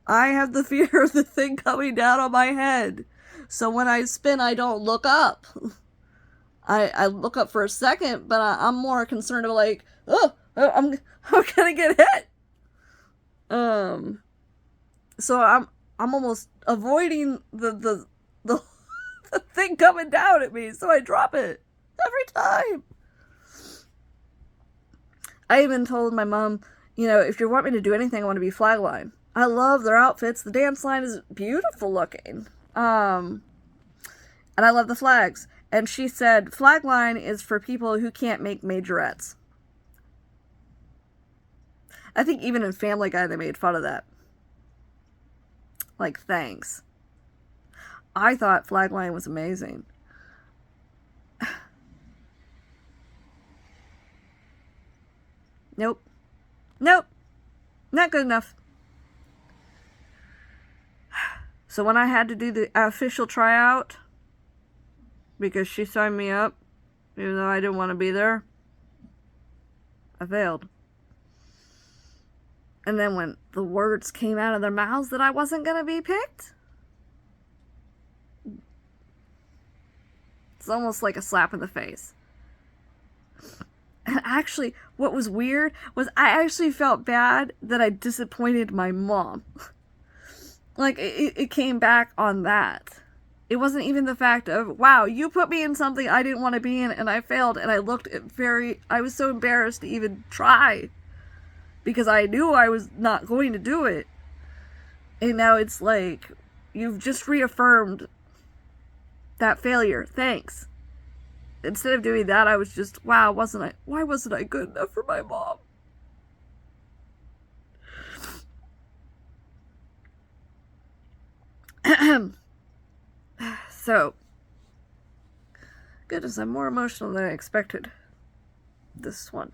I have the fear of the thing coming down on my head. So when I spin, I don't look up. I look up for a second, but I'm more concerned about, like, oh, I'm gonna get hit. So I'm almost avoiding the the thing coming down at me, so I drop it every time. I even told my mom, if you want me to do anything, I want to be flagline. I love their outfits. The dance line is beautiful looking. And I love the flags. And she said, flagline is for people who can't make majorettes. I think even in Family Guy, they made fun of that. Like, thanks. I thought flagline was amazing. Nope. Not good enough. So when I had to do the official tryout, because she signed me up, even though I didn't want to be there, I failed. And then when the words came out of their mouths that I wasn't going to be picked, it's almost like a slap in the face. And actually, what was weird was I actually felt bad that I disappointed my mom. Like, it came back on that. It wasn't even the fact of, wow, you put me in something I didn't want to be in and I failed, and I was so embarrassed to even try. Because I knew I was not going to do it. And now it's like, you've just reaffirmed that failure. Thanks. Instead of doing that, I was just, wow, why wasn't I good enough for my mom? So, goodness, I'm more emotional than I expected. This one.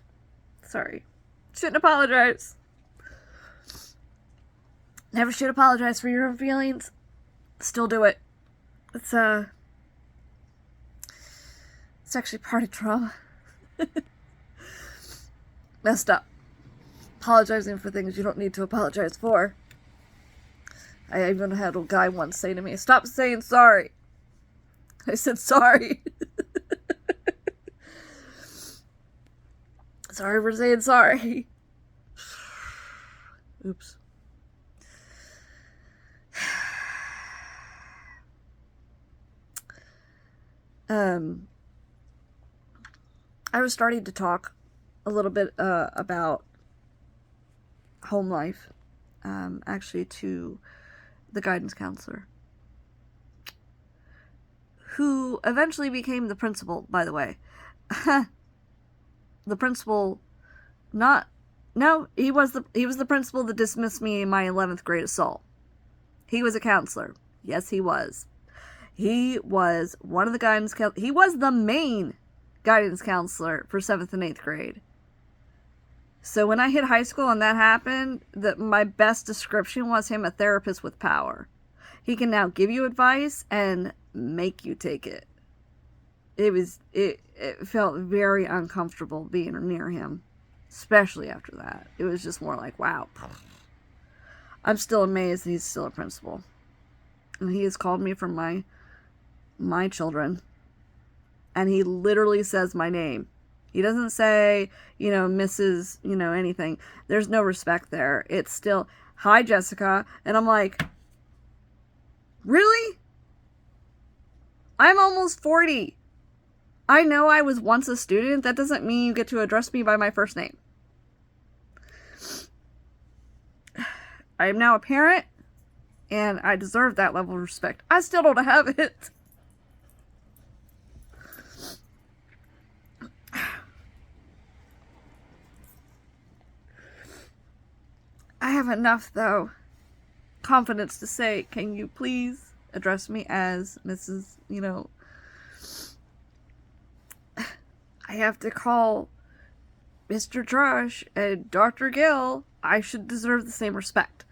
Sorry. Shouldn't apologize. Never should apologize for your own feelings. Still do it. It's actually part of trauma. Messed up. Apologizing for things you don't need to apologize for. I even had a guy once say to me, stop saying sorry. I said sorry. Sorry for saying sorry. Oops. I was starting to talk a little bit about home life, actually to the guidance counselor, who eventually became the principal, by the way. The principal, he was the principal that dismissed me in my 11th grade assault. He was a counselor. Yes, he was. He was one of the guidance counselors. He was the main guidance counselor for 7th and 8th grade. So when I hit high school and that happened, my best description was him a therapist with power. He can now give you advice and make you take it. It felt very uncomfortable being near him, especially after that. It was just more like, wow. I'm still amazed that he's still a principal. And he has called me from my children. And he literally says my name. He doesn't say, Mrs., anything. There's no respect there. It's still, hi, Jessica. And I'm like, really? I'm almost 40. I know I was once a student. That doesn't mean you get to address me by my first name. I am now a parent, and I deserve that level of respect. I still don't have it. I have enough, though, confidence to say, can you please address me as Mrs., I have to call Mr. Josh and Dr. Gill. I should deserve the same respect.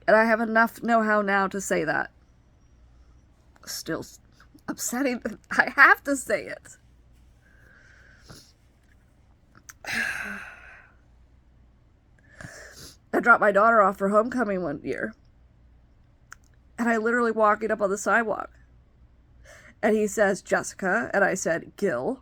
And I have enough know-how now to say that. Still upsetting that I have to say it. I dropped my daughter off for homecoming one year. And I literally walking up on the sidewalk. And he says, Jessica. And I said, Gil.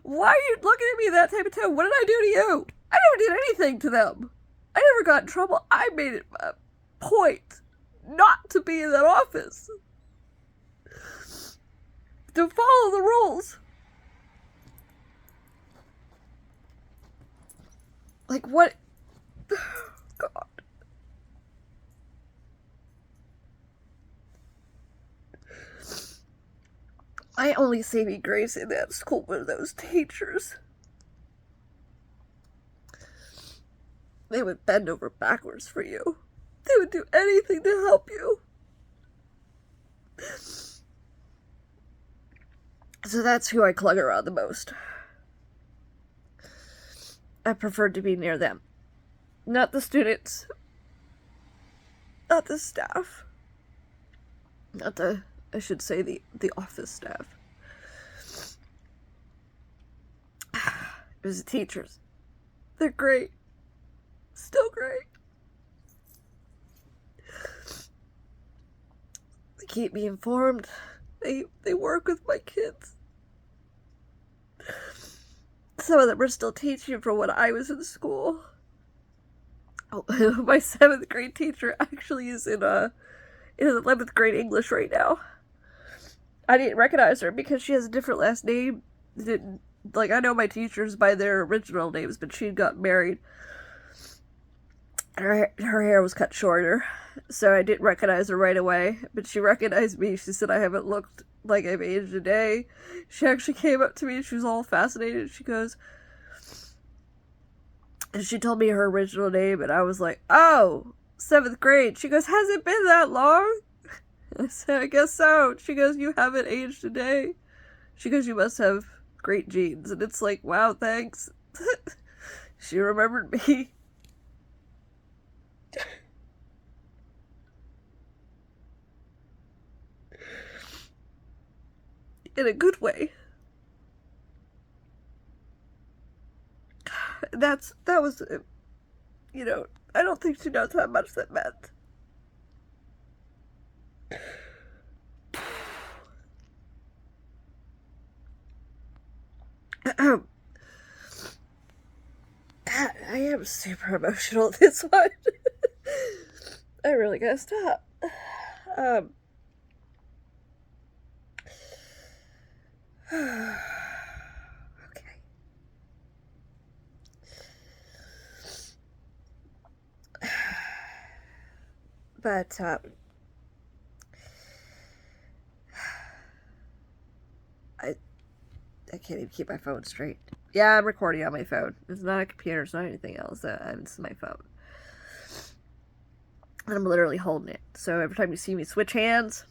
Why are you looking at me that type of tone? What did I do to you? I never did anything to them. I never got in trouble. I made it a point not to be in that office. To follow the rules. Like, what? God. I only saving grace in that school were those teachers. They would bend over backwards for you. They would do anything to help you. So that's who I clung around the most. I preferred to be near them. Not the students. Not the staff. Not the, I should say, the office staff. It was the teachers. They're great. Still great. They keep me informed. They work with my kids. Some of them are still teaching from when I was in school. Oh, my 7th grade teacher actually is in 11th grade English right now. I didn't recognize her because she has a different last name. I know my teachers by their original names, but she got married. Her hair was cut shorter, so I didn't recognize her right away. But she recognized me. She said I haven't looked like I've aged a day. She actually came up to me and she was all fascinated. She goes, and she told me her original name, and I was like, oh, 7th grade. She goes, has it been that long? I said, I guess so. She goes, you haven't aged a day. She goes, you must have great genes. And it's like, wow, thanks. She remembered me. In a good way. That was, I don't think she knows how much that meant. I am super emotional this one. I really gotta stop. Okay. But, I can't even keep my phone straight. Yeah, I'm recording on my phone. It's not a computer, it's not anything else. It's my phone. And I'm literally holding it. So every time you see me switch hands,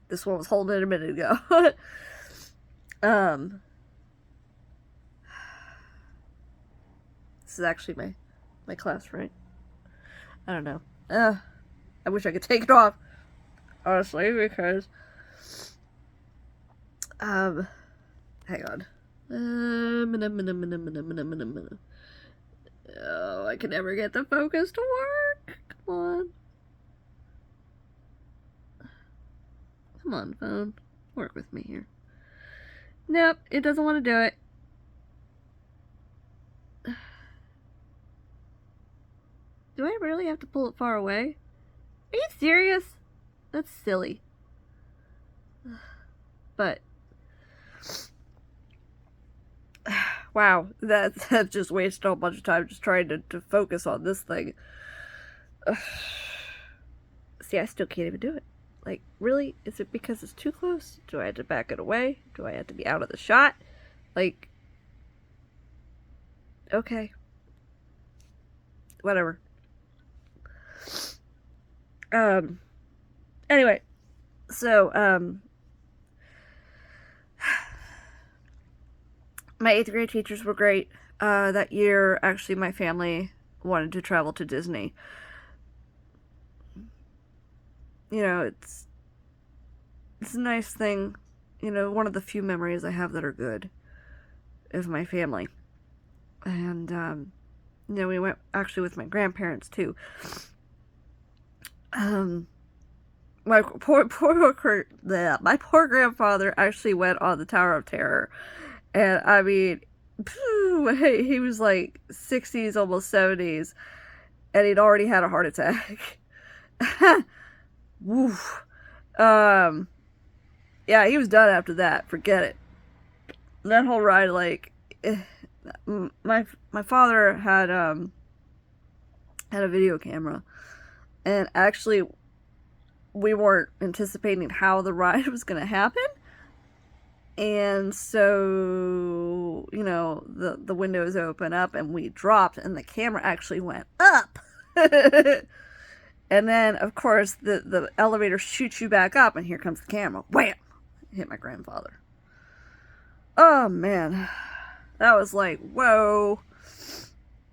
this one was holding it a minute ago. This is actually my class, right? I don't know. I wish I could take it off, honestly, because hang on. Oh, I can never get the focus to work. Come on. Come on, phone. Work with me here. Nope, it doesn't want to do it. Do I really have to pull it far away? Are you serious? That's silly. But wow, that just wasted a whole bunch of time just trying to focus on this thing. See, I still can't even do it. Like, really? Is it because it's too close? Do I have to back it away? Do I have to be out of the shot? Like, okay. Whatever. Anyway, so, my 8th grade teachers were great. That year, actually, my family wanted to travel to Disney. You know, it's a nice thing one of the few memories I have that are good of my family. And, we went actually with my grandparents too. My poor grandfather actually went on the Tower of Terror. And I mean, he was like 60s, almost 70s, and he'd already had a heart attack. Woof. Yeah, he was done after that. Forget it. That whole ride, like, my father had a video camera, and actually, we weren't anticipating how the ride was going to happen. And so, the windows open up and we dropped and the camera actually went up. And then, of course, the elevator shoots you back up and here comes the camera. Wham! Hit my grandfather. Oh, man. That was like, whoa.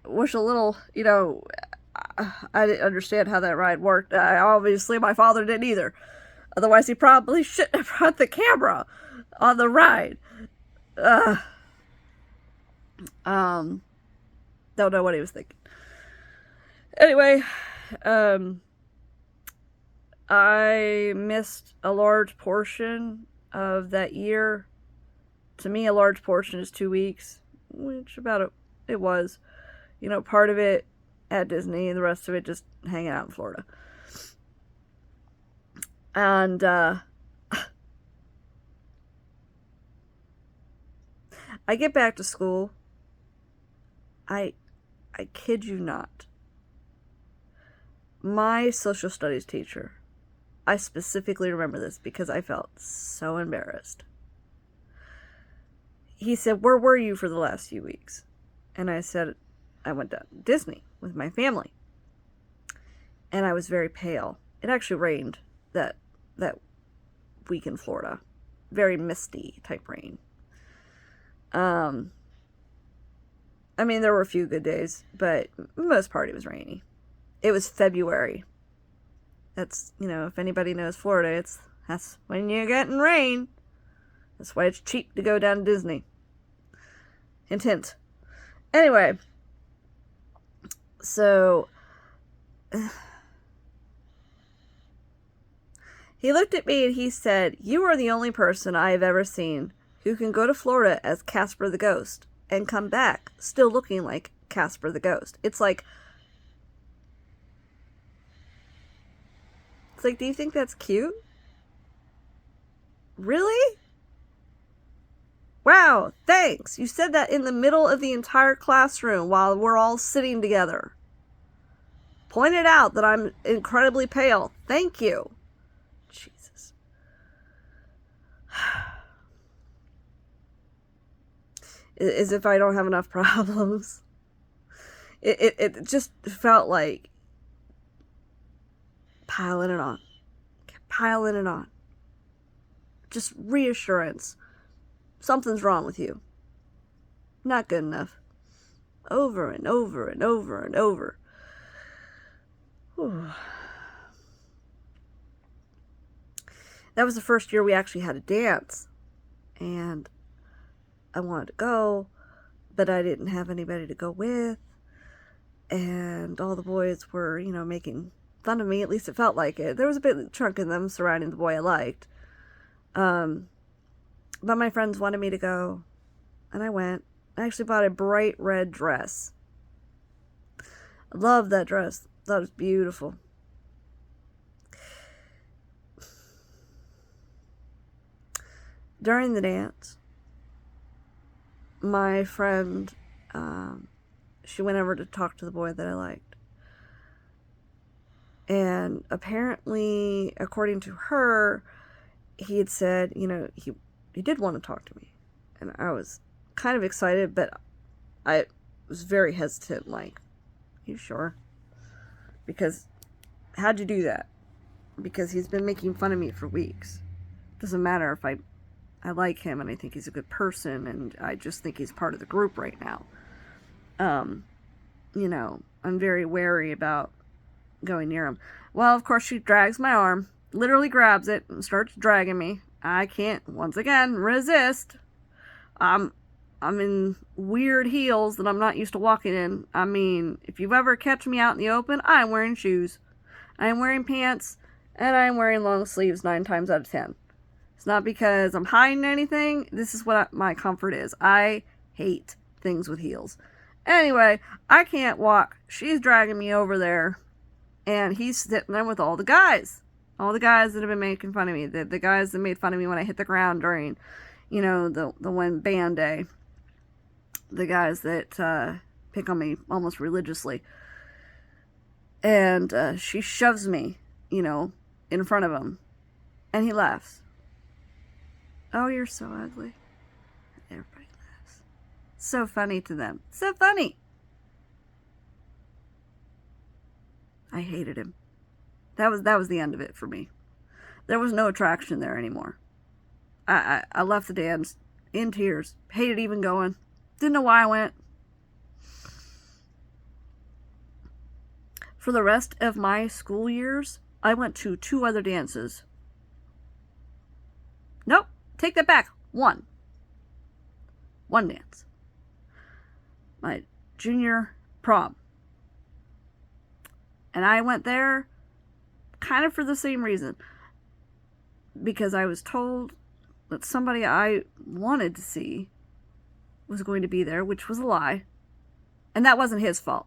Wish a little, I didn't understand how that ride worked. Obviously, my father didn't either. Otherwise, he probably shouldn't have brought the camera on the ride. Don't know what he was thinking. Anyway, I missed a large portion of that year. To me, a large portion is 2 weeks, which it was. Part of it at Disney and the rest of it just hanging out in Florida. And, I get back to school. I kid you not. My social studies teacher, I specifically remember this because I felt so embarrassed. He said, "Where were you for the last few weeks?" And I said, "I went to Disney with my family." And I was very pale. It actually rained that week in Florida. Very misty type rain. I mean, there were a few good days, but most part it was rainy. It was February. That's, if anybody knows Florida, that's when you're getting rain. That's why it's cheap to go down to Disney. Hint, hint. Anyway, so he looked at me and he said, "You are the only person I have ever seen who can go to Florida as Casper the Ghost and come back still looking like Casper the Ghost." It's like, do you think that's cute? Really? Wow, thanks. You said that in the middle of the entire classroom while we're all sitting together. Pointed out that I'm incredibly pale. Thank you. Jesus. As if I don't have enough problems. It just felt like piling it on. Piling it on. Just reassurance. Something's wrong with you. Not good enough. Over and over and over and over. Whew. That was the first year we actually had a dance. And I wanted to go, but I didn't have anybody to go with. And all the boys were, making fun of me. At least it felt like it. There was a bit of chunk in them surrounding the boy I liked. But my friends wanted me to go, and I went. I actually bought a bright red dress. I loved that dress. Thought it was beautiful. During the dance, my friend, she went over to talk to the boy that I liked. And apparently, according to her, he had said, he did want to talk to me. And I was kind of excited, but I was very hesitant, like, you sure? Because, how'd you do that? Because he's been making fun of me for weeks. Doesn't matter if I like him and I think he's a good person and I just think he's part of the group right now. I'm very wary about going near him. Well, of course, she drags my arm, literally grabs it and starts dragging me I can't, once again, resist. I'm in weird heels that I'm not used to walking in. I mean, if you've ever catch me out in the open, I'm wearing shoes. I'm wearing pants, and I'm wearing long sleeves 9 times out of 10. It's not because I'm hiding anything. This is what my comfort is. I hate things with heels. Anyway, I can't walk. She's dragging me over there, and he's sitting there with all the guys. All the guys that have been making fun of me. The guys that made fun of me when I hit the ground during, the one band day. The guys that pick on me almost religiously. And she shoves me, in front of him. And he laughs. Oh, you're so ugly. Everybody laughs. So funny to them. So funny. I hated him. That was the end of it for me. There was no attraction there anymore. I left the dance in tears. Hated even going. Didn't know why I went. For the rest of my school years, I went to 2 other dances. Nope, take that back. One dance. My junior prom. And I went there kind of for the same reason. Because I was told that somebody I wanted to see was going to be there, which was a lie. And that wasn't his fault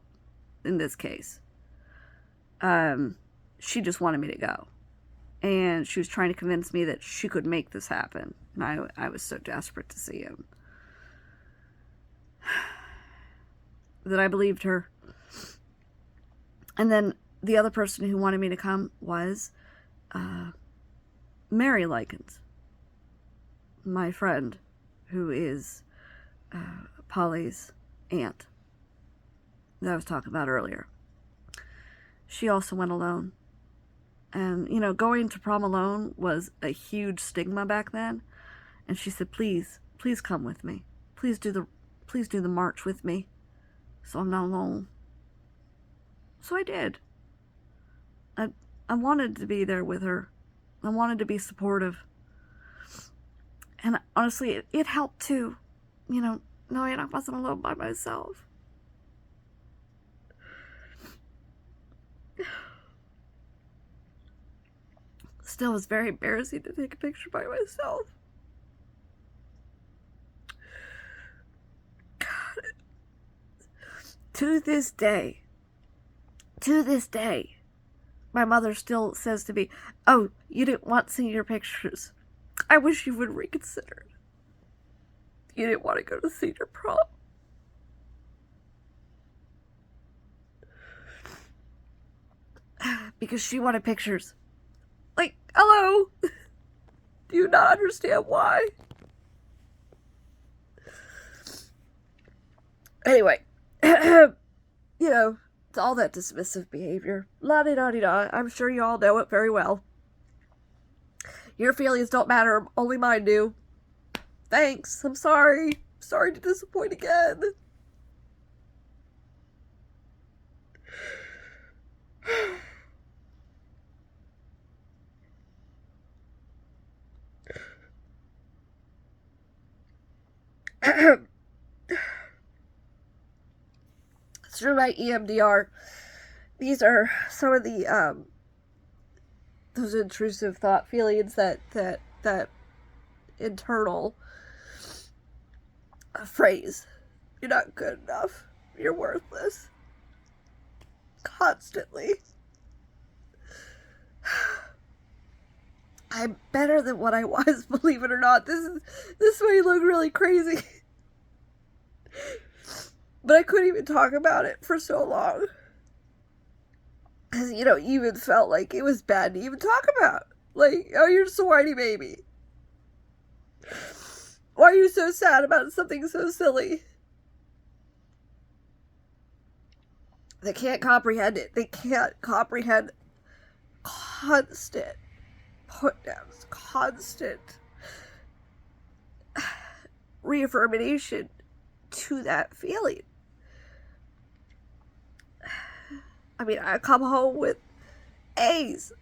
in this case. She just wanted me to go. And she was trying to convince me that she could make this happen. And I was so desperate to see him that I believed her. And then the other person who wanted me to come was Mary Likens, my friend, who is Pauly's aunt that I was talking about earlier. She also went alone. And, going to prom alone was a huge stigma back then. And she said, please come with me. Please do the march with me so I'm not alone. So I did. I wanted to be there with her. I wanted to be supportive. And honestly, it helped too. Knowing I wasn't alone by myself. Still, it's very embarrassing to take a picture by myself. God. To this day, my mother still says to me, oh, you didn't want senior pictures. I wish you would reconsider. You didn't want to go to senior prom. Because she wanted pictures. Like, hello? Do you not understand why? Anyway, it's all that dismissive behavior. La-di-da-di-da. I'm sure you all know it very well. Your feelings don't matter, only mine do. Thanks, I'm sorry. Sorry to disappoint again. Through my EMDR, these are some of the those intrusive thought feelings, that internal phrase, you're not good enough, you're worthless, constantly. I'm better than what I was, believe it or not. This may look really crazy. But I couldn't even talk about it for so long. Because, even felt like it was bad to even talk about. Like, oh, you're just a whiny baby. Why are you so sad about something so silly? They can't comprehend it. They can't comprehend constant put-downs, constant reaffirmation to that feeling. I mean, I come home with A's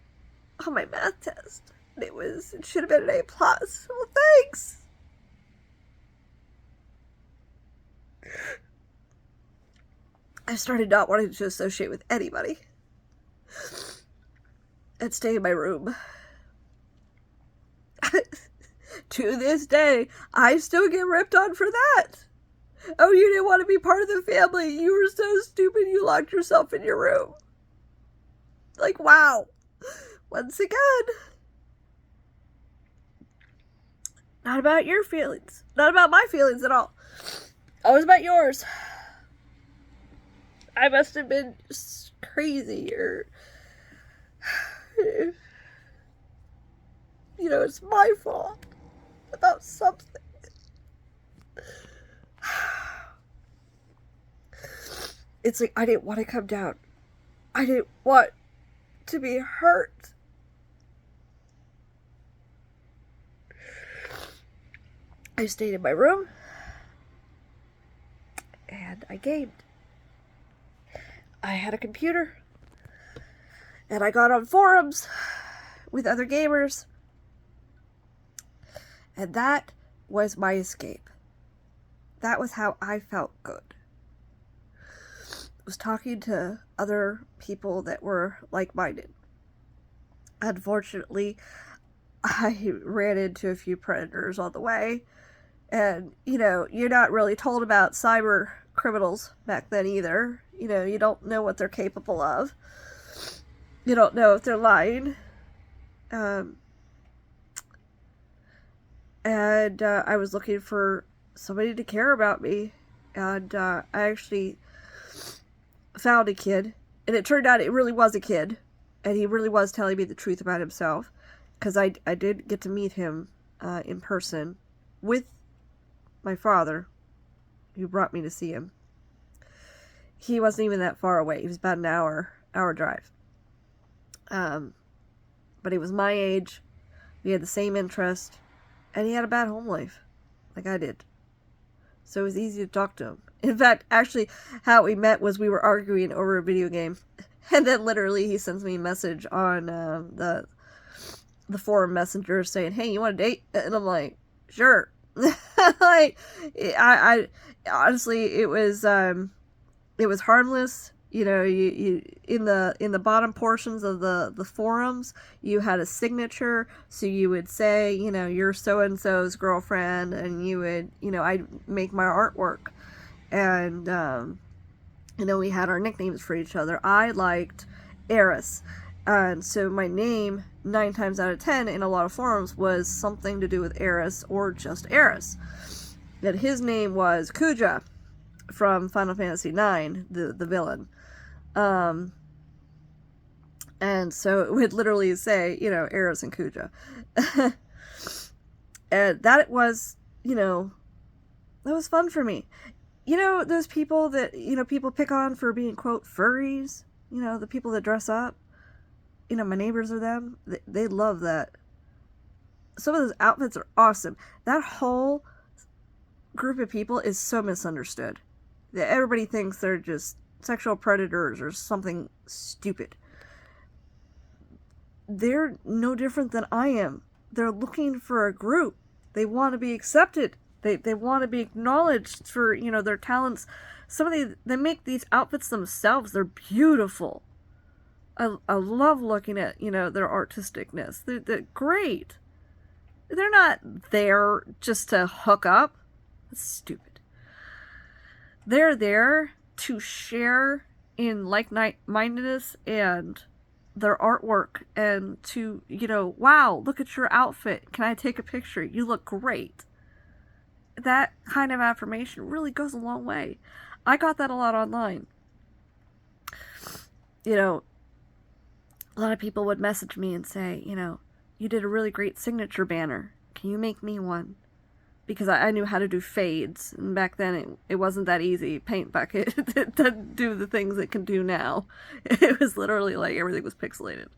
on my math test. It should have been an A+. Well, thanks. I started not wanting to associate with anybody and stay in my room. To this day, I still get ripped on for that. Oh, you didn't want to be part of the family. You were so stupid you locked yourself in your room. Like, wow. Once again, not about your feelings. Not about my feelings at all. Always about yours. I must have been just crazy, or you know, it's my fault about something. It's like, I didn't want to come down. I didn't want to be hurt. I stayed in my room and I gamed. I had a computer and I got on forums with other gamers, and that was my escape. That was how I felt good. Was talking to other people that were like-minded. Unfortunately, I ran into a few predators on the way, and you know, you're not really told about cyber criminals back then either. You know, you don't know what they're capable of. You don't know if they're lying. And I was looking for somebody to care about me, and I actually found a kid, and it turned out it really was a kid, and he really was telling me the truth about himself, because I did get to meet him in person with my father, who brought me to see him. He wasn't even that far away. He was about an hour drive. But he was my age, we had the same interest, and he had a bad home life, like I did. So it was easy to talk to him. In fact, actually, how we met was we were arguing over a video game. And then literally he sends me a message on the forum messenger saying, hey, you want to date? And I'm like, sure. Like, I honestly, it was harmless. You know, you in the bottom portions of the forums, you had a signature, so you would say, you know, you're so-and-so's girlfriend, and you would, you know, I'd make my artwork, and you know, we had our nicknames for each other. I liked Eris, and so my name 9 times out of 10 in a lot of forums was something to do with Eris or just Eris. And his name was Kuja from Final Fantasy IX, the villain. And so it would literally say, you know, Eris and Kuja. And that was, you know, that was fun for me. You know, those people that, you know, people pick on for being, quote, furries, you know, the people that dress up, you know, my neighbors are them. They love that. Some of those outfits are awesome. That whole group of people is so misunderstood. Everybody thinks they're just sexual predators or something stupid. They're no different than I am. They're looking for a group. They want to be accepted. They want to be acknowledged for, you know, their talents. They make these outfits themselves. They're beautiful. I love looking at, you know, their artisticness. They're great. They're not there just to hook up. That's stupid. They're there to share in like-mindedness and their artwork, and to, you know, wow, look at your outfit. Can I take a picture? You look great. That kind of affirmation really goes a long way. I got that a lot online. You know, a lot of people would message me and say, you know, you did a really great signature banner. Can you make me one? Because I knew how to do fades, and back then it wasn't that easy. Paint bucket to do the things it can do now. It was literally like everything was pixelated.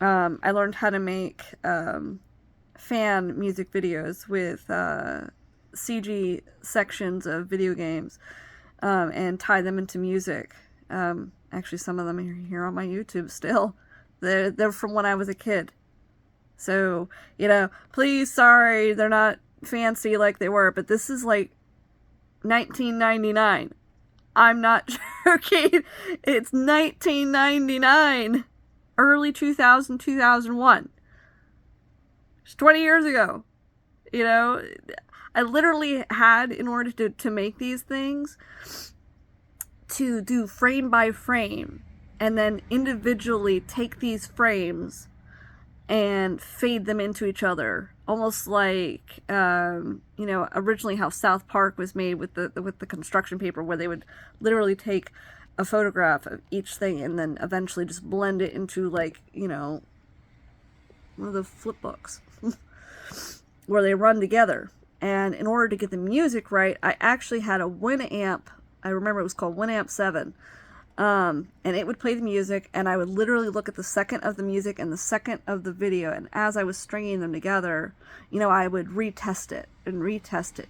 I learned how to make fan music videos with CG sections of video games, and tie them into music. Actually, some of them are here on my YouTube still. They're from when I was a kid. So, please, sorry, they're not fancy like they were, but this is like 1999. I'm not joking. It's 1999. Early 2000, 2001. It's 20 years ago. I literally had, in order to make these things, to do frame by frame and then individually take these frames and fade them into each other, almost like originally how South Park was made with the construction paper, where they would literally take a photograph of each thing and then eventually just blend it into, like, one of the flip books where they run together. And in order to get the music right, I actually had a Winamp. I remember it was called Winamp 7. And it would play the music, and I would literally look at the second of the music and the second of the video, and as I was stringing them together, I would retest it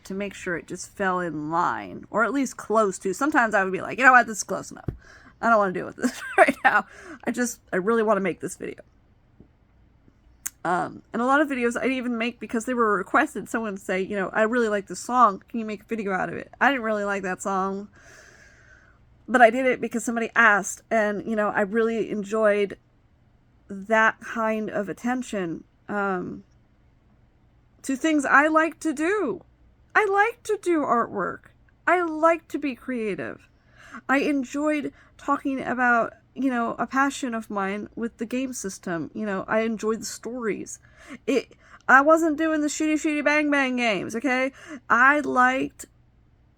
to make sure it just fell in line, or at least close to. Sometimes I would be like, you know what, this is close enough. I don't want to deal with this right now. I really want to make this video. And a lot of videos I didn't even make because they were requested. Someone would say, I really like this song. Can you make a video out of it? I didn't really like that song, but I did it because somebody asked, and, I really enjoyed that kind of attention to things I like to do. I like to do artwork. I like to be creative. I enjoyed talking about, a passion of mine with the game system. I enjoyed the stories. I wasn't doing the shooty bang bang games, okay? I liked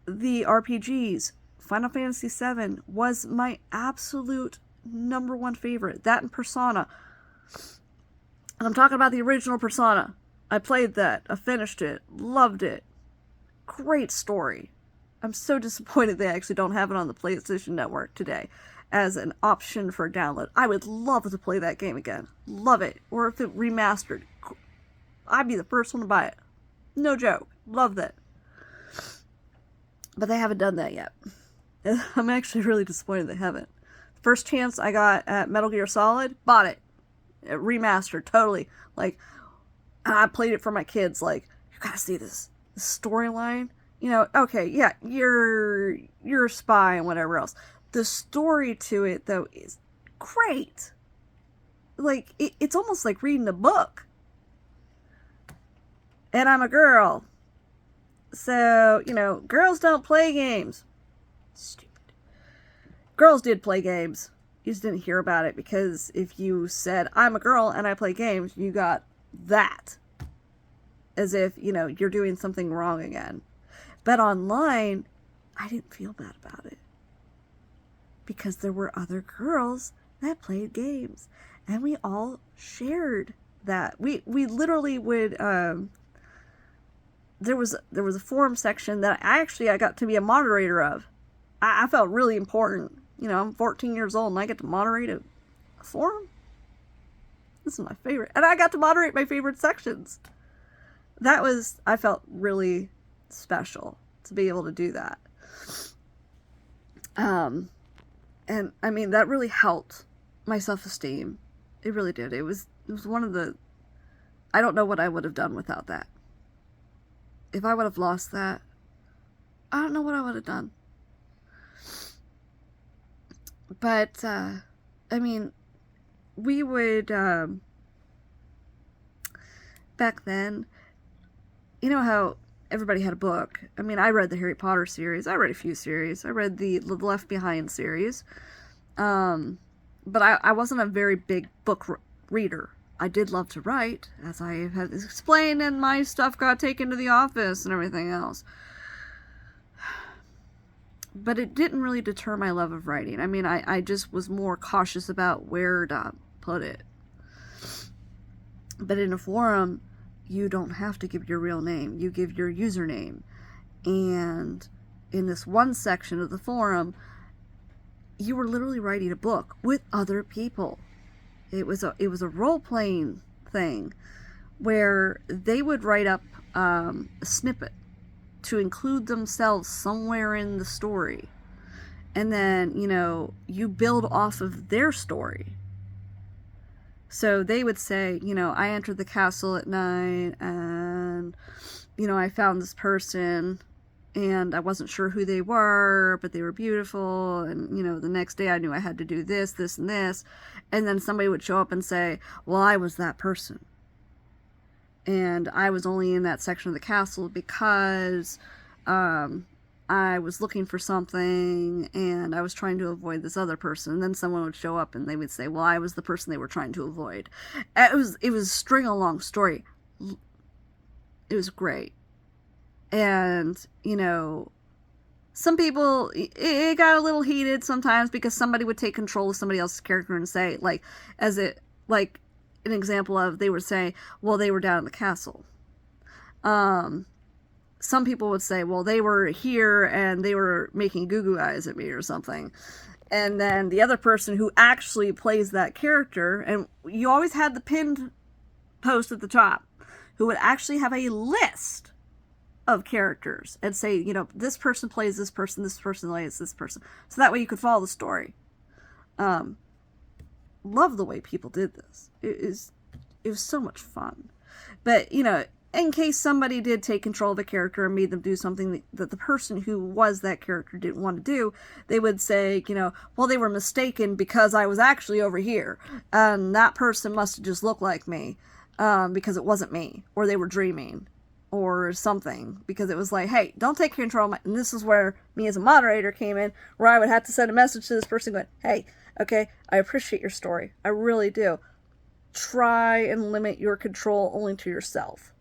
the RPGs. Final Fantasy VII was my absolute number one favorite. That and Persona. And I'm talking about the original Persona. I played that. I finished it. Loved it. Great story. I'm so disappointed they actually don't have it on the PlayStation Network today as an option for download. I would love to play that game again. Love it. Or if it remastered, I'd be the first one to buy it. No joke. Love that. But they haven't done that yet. I'm actually really disappointed they haven't. First chance I got at Metal Gear Solid, bought it. Remastered, totally. Like, I played it for my kids. Like, you gotta see this storyline. Okay, yeah, you're a spy and whatever else. The story to it, though, is great. Like, it's almost like reading a book. And I'm a girl. So, girls don't play games. Stupid. Girls did play games. You just didn't hear about it, because if you said, I'm a girl and I play games, you got that. As if, you're doing something wrong again. But online, I didn't feel bad about it. Because there were other girls that played games. And we all shared that. We literally would, there was a forum section that I got to be a moderator of. I felt really important. I'm 14 years old and I get to moderate a forum. This is my favorite. And I got to moderate my favorite sections. I felt really special to be able to do that. And I mean, that really helped my self-esteem. It really did. It was one of the, I don't know what I would have done without that. If I would have lost that, I don't know what I would have done. But, I mean, we would, back then, how everybody had a book. I mean, I read the Harry Potter series. I read a few series. I read the Left Behind series. But I wasn't a very big book reader. I did love to write, as I have explained, and my stuff got taken to the office and everything else. But it didn't really deter my love of writing. I mean, I just was more cautious about where to put it. But in a forum, you don't have to give your real name. You give your username. And in this one section of the forum, you were literally writing a book with other people. It was a role-playing thing where they would write up a snippet to include themselves somewhere in the story. And then, you build off of their story. So they would say, I entered the castle at night and, I found this person and I wasn't sure who they were, but they were beautiful. And, the next day I knew I had to do this, this, and this. And then somebody would show up and say, well, I was that person. And I was only in that section of the castle because I was looking for something and I was trying to avoid this other person. And then someone would show up and they would say, well, I was the person they were trying to avoid. It was string along story. It was great. And, some people, it got a little heated sometimes because somebody would take control of somebody else's character and say, like an example of, they would say, well, they were down in the castle. Some people would say, well, they were here and they were making goo-goo eyes at me or something. And then the other person who actually plays that character, and you always had the pinned post at the top, who would actually have a list of characters and say, this person plays this person plays this person. So that way you could follow the story. Love the way people did this. It was so much fun. But, in case somebody did take control of a character and made them do something that the person who was that character didn't want to do, they would say, well, they were mistaken because I was actually over here. And that person must have just looked like me because it wasn't me. Or they were dreaming or something. Because it was like, hey, don't take control of my... And this is where me as a moderator came in, where I would have to send a message to this person going, hey, okay, I appreciate your story. I really do. Try and limit your control only to yourself.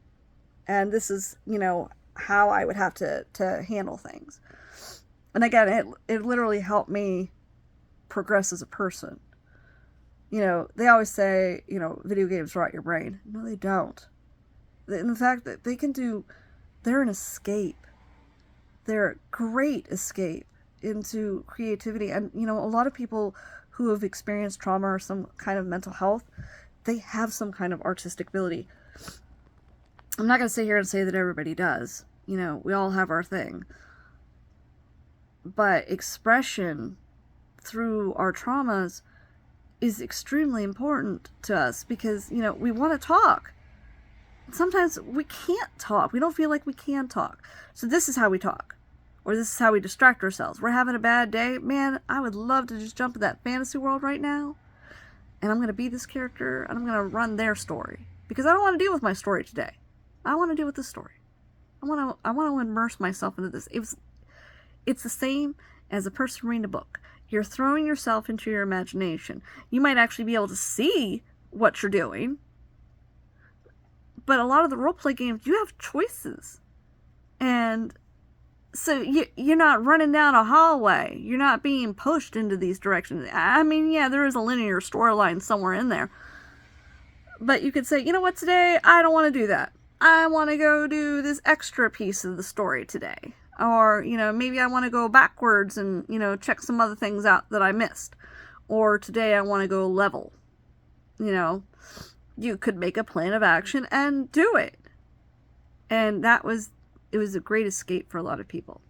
And this is, how I would have to handle things. And again, it literally helped me progress as a person. They always say, video games rot your brain. No, they don't. In the fact that they're an escape. They're a great escape into creativity. And, a lot of people who have experienced trauma or some kind of mental health, they have some kind of artistic ability. I'm not going to sit here and say that everybody does. We all have our thing. But expression through our traumas is extremely important to us because, we want to talk. Sometimes we can't talk. We don't feel like we can talk. So this is how we talk. Or this is how we distract ourselves. We're having a bad day. Man, I would love to just jump in that fantasy world right now. And I'm going to be this character and I'm going to run their story. Because I don't want to deal with my story today. I want to deal with this story. I want to immerse myself into this. It's the same as a person reading a book. You're throwing yourself into your imagination. You might actually be able to see what you're doing. But a lot of the roleplay games, you have choices. And so you're not running down a hallway. You're not being pushed into these directions. I mean, yeah, there is a linear storyline somewhere in there. But you could say, you know what, today, I don't want to do that. I want to go do this extra piece of the story today. Or, maybe I want to go backwards and, check some other things out that I missed. Or today I want to go level. You could make a plan of action and do it. And it was a great escape for a lot of people.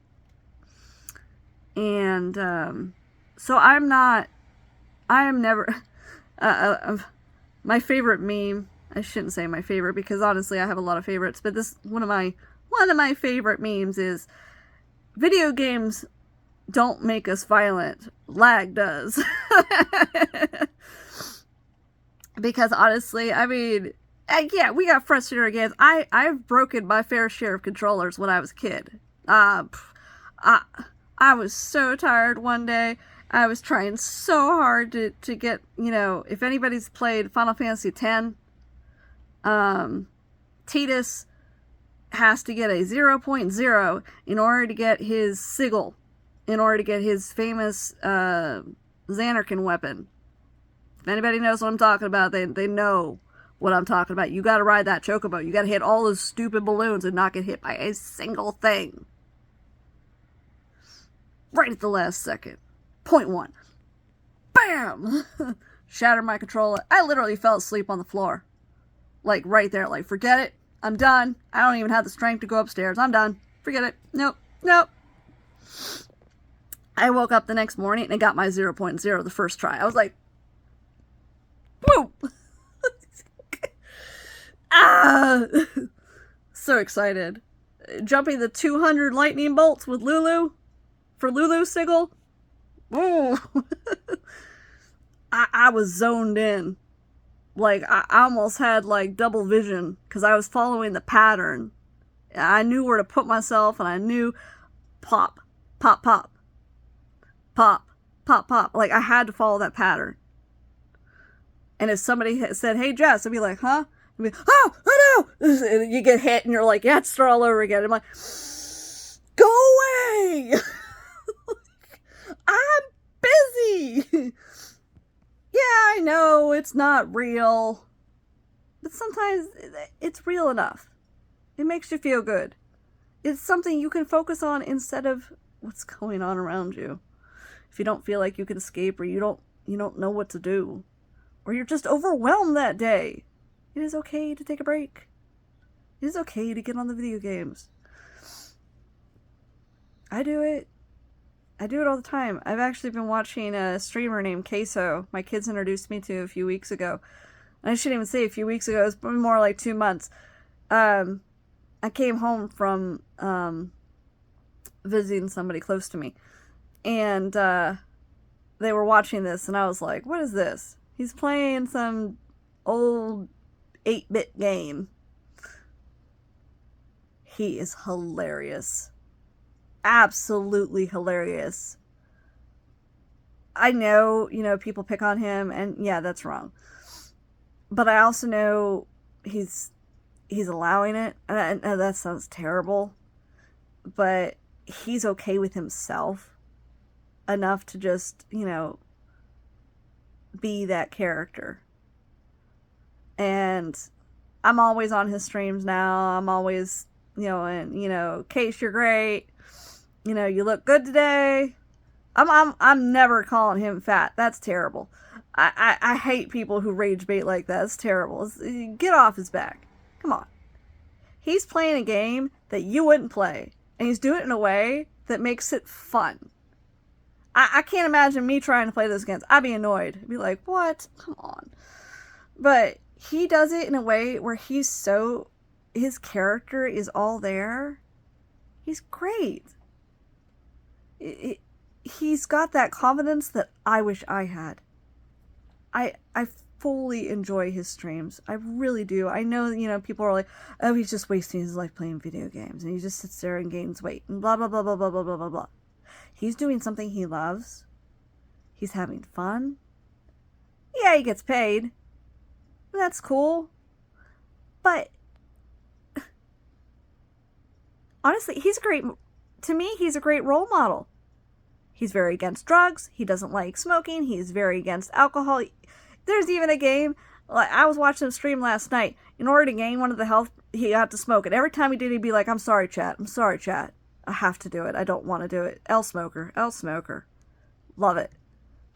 And so I am never, my favorite meme, I shouldn't say my favorite because honestly I have a lot of favorites, but one of my favorite memes is, video games don't make us violent, lag does. Because honestly, I mean, yeah, we got frustrated games. I've broken my fair share of controllers when I was a kid. I was so tired one day. I was trying so hard to get, if anybody's played Final Fantasy X, Tidus has to get a 0.0 in order to get his sigil, in order to get his famous Xanarkin weapon. If anybody knows what I'm talking about, they know what I'm talking about. You gotta ride that chocobo. You gotta hit all those stupid balloons and not get hit by a single thing. Right at the last second. 0.1. Bam! Shattered my controller. I literally fell asleep on the floor. Like, right there. Like, forget it. I'm done. I don't even have the strength to go upstairs. I'm done. Forget it. Nope. I woke up the next morning and got my 0.0 the first try. I was like, boop! Ah! So excited. Jumping the 200 lightning bolts with Lulu for Lulu Sigil. Ooh. I was zoned in. Like, I almost had, like, double vision because I was following the pattern. I knew where to put myself, and I knew pop, pop, pop, pop, pop, pop. Like, I had to follow that pattern. And if somebody said, hey, Jess, I'd be like, huh? I'd be like, oh, I know! And you get hit, and you're like, yeah, it's start all over again. I'm like, go away! I'm busy! Yeah, I know, it's not real. But sometimes it's real enough. It makes you feel good. It's something you can focus on instead of what's going on around you. If you don't feel like you can escape, or you don't know what to do, or you're just overwhelmed that day, it is okay to take a break. It is okay to get on the video games. I do it. I do it all the time. I've actually been watching a streamer named Queso. My kids introduced me to a few weeks ago. And I shouldn't even say a few weeks ago. It's been more like 2 months. I came home from visiting somebody close to me. And they were watching this. And I was like, what is this? He's playing some old 8-bit game. He is hilarious. Absolutely hilarious. I know, people pick on him, and yeah, that's wrong. But I also know he's allowing it, and that sounds terrible, but he's okay with himself enough to just, be that character. And I'm always on his streams now. I'm always, and, Case, you're great. You look good today. I'm never calling him fat. That's terrible. I hate people who rage bait like that. It's terrible. Get off his back. Come on. He's playing a game that you wouldn't play. And he's doing it in a way that makes it fun. I can't imagine me trying to play those games. I'd be annoyed. I'd be like, what? Come on. But he does it in a way where his character is all there. He's great. He's got that confidence that I wish I had. I fully enjoy his streams. I really do. I know, people are like, oh, he's just wasting his life playing video games, and he just sits there and gains weight, and blah, blah, blah, blah, blah, blah, blah, blah, blah. He's doing something he loves. He's having fun. Yeah, he gets paid. That's cool. But honestly, he's a great role model. He's very against drugs. He doesn't like smoking. He's very against alcohol. There's even a game, like, I was watching a stream last night. In order to gain one of the health, he had to smoke it. Every time he did, he'd be like, I'm sorry, chat. I'm sorry, chat. I have to do it. I don't want to do it. L smoker. L smoker. Love it.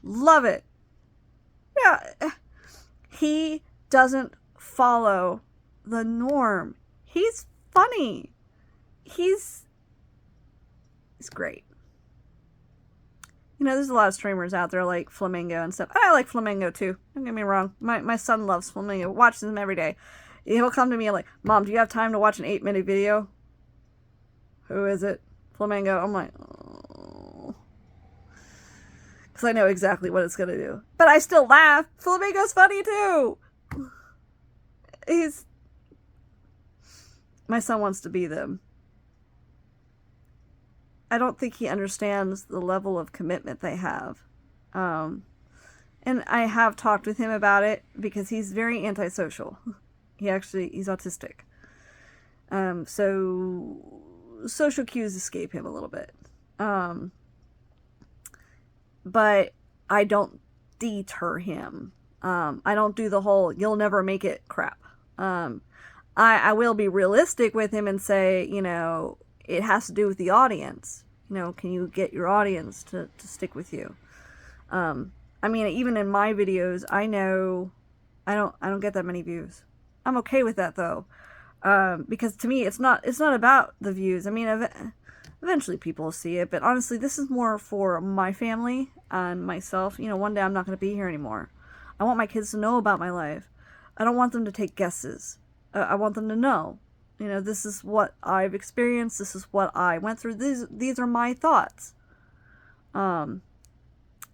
Love it. Yeah. He doesn't follow the norm. He's funny. He's great. There's a lot of streamers out there like Flamingo and stuff. I like Flamingo too. Don't get me wrong. My son loves Flamingo. Watches him every day. He'll come to me like, Mom, do you have time to watch an 8-minute video? Who is it? Flamingo. I'm like, oh. Because I know exactly what it's going to do. But I still laugh. Flamingo's funny too. My son wants to be them. I don't think he understands the level of commitment they have. And I have talked with him about it because he's very antisocial. He's autistic. So social cues escape him a little bit. But I don't deter him. I don't do the whole, you'll never make it crap. I will be realistic with him and say, it has to do with the audience. Can you get your audience to stick with you? Even in my videos, I know I don't get that many views. I'm okay with that though. Because to me, it's not about the views. Eventually people will see it, but honestly, this is more for my family and myself. One day I'm not going to be here anymore. I want my kids to know about my life. I don't want them to take guesses I want them to know, you know, this is what I've experienced. This is what I went through. These are my thoughts. And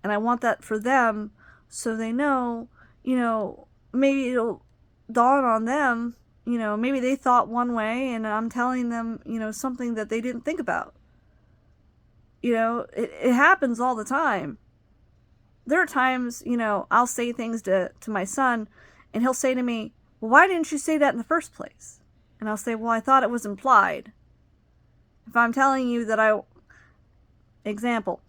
I want that for them so they know, you know, maybe it'll dawn on them, you know, maybe they thought one way and I'm telling them, you know, something that they didn't think about. You know, it happens all the time. There are times, you know, I'll say things to my son and he'll say to me, well, why didn't you say that in the first place? And I'll say, well, I thought it was implied. If I'm telling you that example,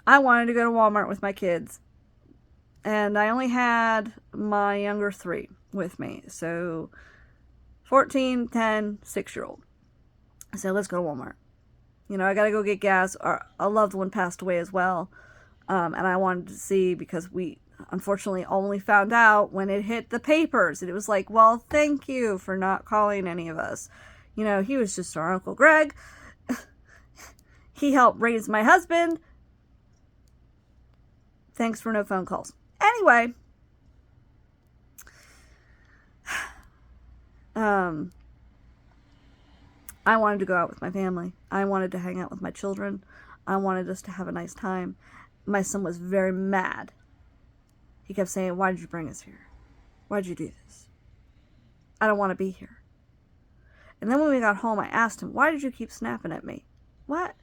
I wanted to go to Walmart with my kids and I only had my younger 3 with me. So 14, 10, 6-year-old. I said, let's go to Walmart. You know, I got to go get gas. A loved one passed away as well. And I wanted to see, because we unfortunately only found out when it hit the papers. And it was like, well, thank you for not calling any of us. You know, he was just our Uncle Greg. He helped raise my husband. Thanks for no phone calls. Anyway, I wanted to go out with my family. I wanted to hang out with my children. I wanted us to have a nice time. My son was very mad. He kept saying, why did you bring us here? Why did you do this? I don't want to be here. And then when we got home, I asked him, why did you keep snapping at me? What?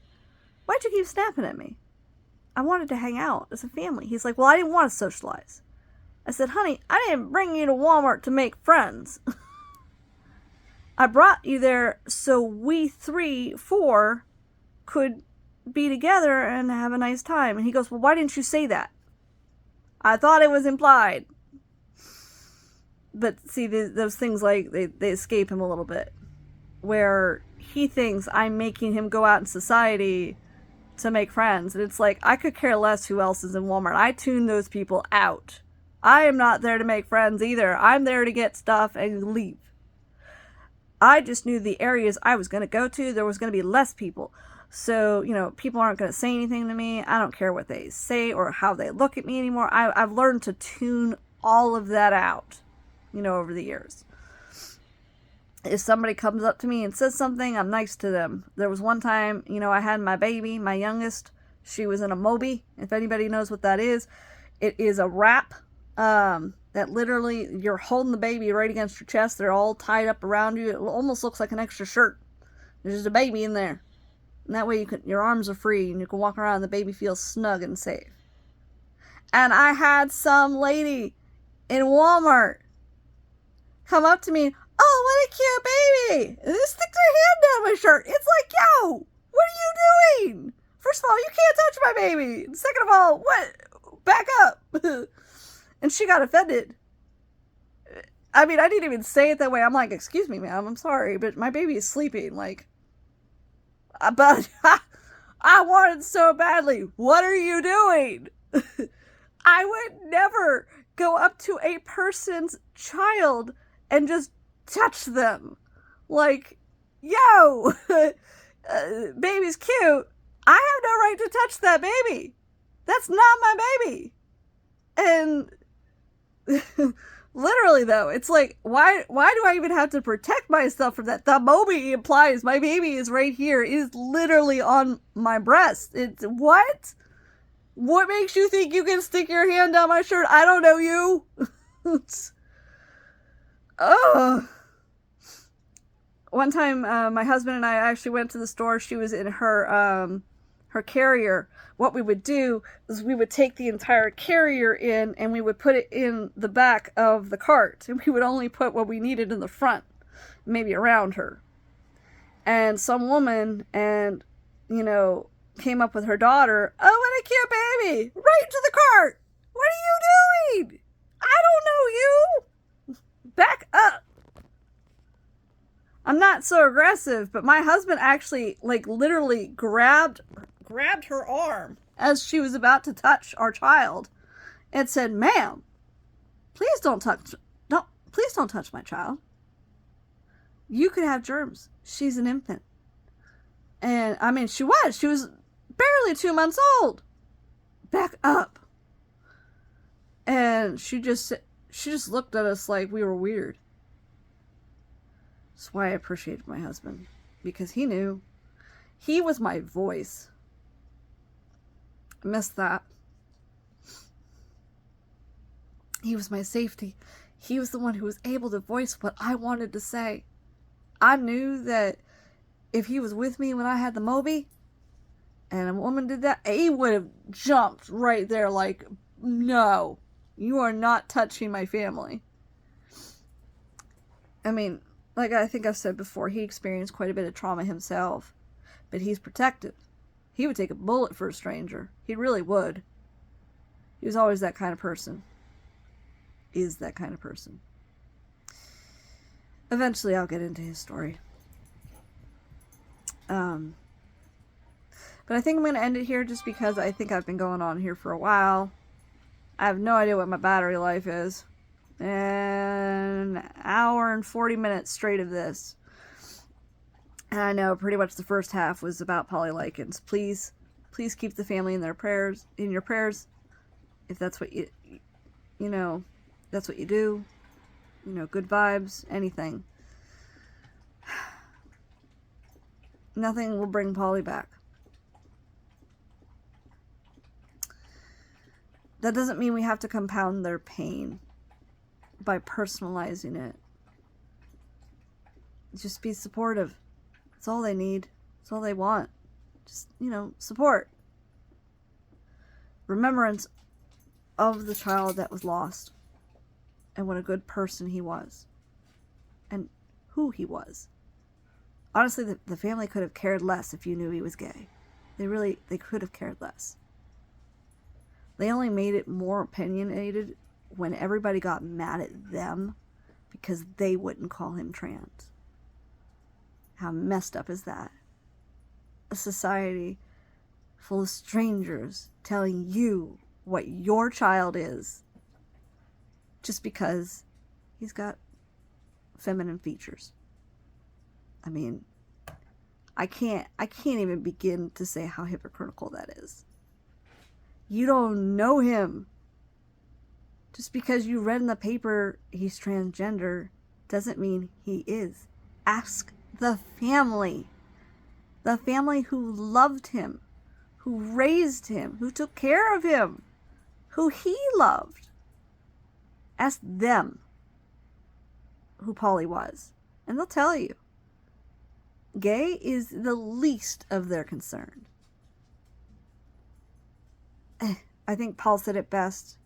Why'd you keep snapping at me? I wanted to hang out as a family. He's like, well, I didn't want to socialize. I said, honey, I didn't bring you to Walmart to make friends. I brought you there so we 3, 4 could be together and have a nice time. And he goes, well, why didn't you say that? I thought it was implied. But see, those things, like, they escape him a little bit. Where he thinks I'm making him go out in society to make friends. And it's like, I could care less who else is in Walmart. I tune those people out. I am not there to make friends either. I'm there to get stuff and leave. I just knew the areas I was going to go to, there was going to be less people. So, you know, people aren't going to say anything to me. I don't care what they say or how they look at me anymore. I've learned to tune all of that out, you know, over the years. If somebody comes up to me and says something, I'm nice to them. There was one time, you know, I had my baby, my youngest. She was in a Moby. If anybody knows what that is, it is a wrap that literally you're holding the baby right against your chest. They're all tied up around you. It almost looks like an extra shirt. There's just a baby in there. And that way your arms are free and you can walk around and the baby feels snug and safe. And I had some lady in Walmart come up to me, oh, what a cute baby. And just sticks her hand down my shirt. It's like, yo, what are you doing? First of all, you can't touch my baby. And second of all, what? Back up. And she got offended. I mean, I didn't even say it that way. I'm like, excuse me, ma'am, I'm sorry, but my baby is sleeping. Like, but I wanted so badly. What are you doing? I would never go up to a person's child and just touch them. Like, yo, baby's cute. I have no right to touch that baby. That's not my baby. And literally, though, it's like, why do I even have to protect myself from that? The Moby implies my baby is right here. It is literally on my breast. It's what? What makes you think you can stick your hand down my shirt? I don't know you. Oh. One time, my husband and I actually went to the store. She was in her carrier. What we would do is we would take the entire carrier in and we would put it in the back of the cart. And we would only put what we needed in the front, maybe around her. And some woman, and, you know, came up with her daughter. Oh, what a cute baby. Right into the cart. What are you doing? I don't know you. Back up. I'm not so aggressive, but my husband actually, like, literally grabbed her arm as she was about to touch our child and said, ma'am, please don't touch my child. You could have germs. She's an infant. And I mean, she was barely 2 months old. Back up. And she just looked at us like we were weird. That's why I appreciated my husband, because he knew. He was my voice. I missed that. He was my safety. He was the one who was able to voice what I wanted to say. I knew that if he was with me when I had the Moby, and a woman did that, he would have jumped right there like, no, you are not touching my family. I mean, like I think I've said before, he experienced quite a bit of trauma himself, but he's protective. He would take a bullet for a stranger. He really would. He was always that kind of person. Is that kind of person. Eventually I'll get into his story. But I think I'm going to end it here just because I think I've been going on here for a while. I have no idea what my battery life is. And an hour and 40 minutes straight of this. And I know pretty much the first half was about Pauly Likens. Please keep the family in your prayers. If that's what that's what you do. Good vibes, anything. Nothing will bring Pauly back. That doesn't mean we have to compound their pain by personalizing it. Just be supportive. That's all they need. That's all they want. Just, support. Remembrance of the child that was lost. And what a good person he was. And who he was. Honestly, the family could have cared less if you knew he was gay. They could have cared less. They only made it more opinionated when everybody got mad at them because they wouldn't call him trans. How messed up is that? A society full of strangers telling you what your child is just because he's got feminine features. I mean, I can't even begin to say how hypocritical that is. You don't know him. Just because you read in the paper he's transgender doesn't mean he is. Ask the family. The family who loved him, who raised him, who took care of him, who he loved. Ask them who Pauly was, and they'll tell you. Gay is the least of their concern. I think Paul said it best,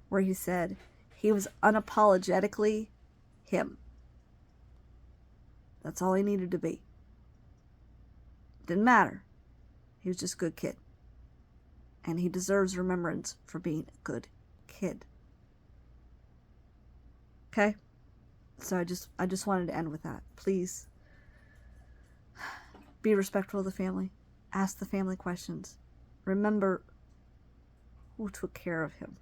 where he said he was unapologetically him. That's all he needed to be. Didn't matter. He was just a good kid. And he deserves remembrance for being a good kid. Okay? So I just wanted to end with that. Please be respectful of the family. Ask the family questions. Remember who took care of him,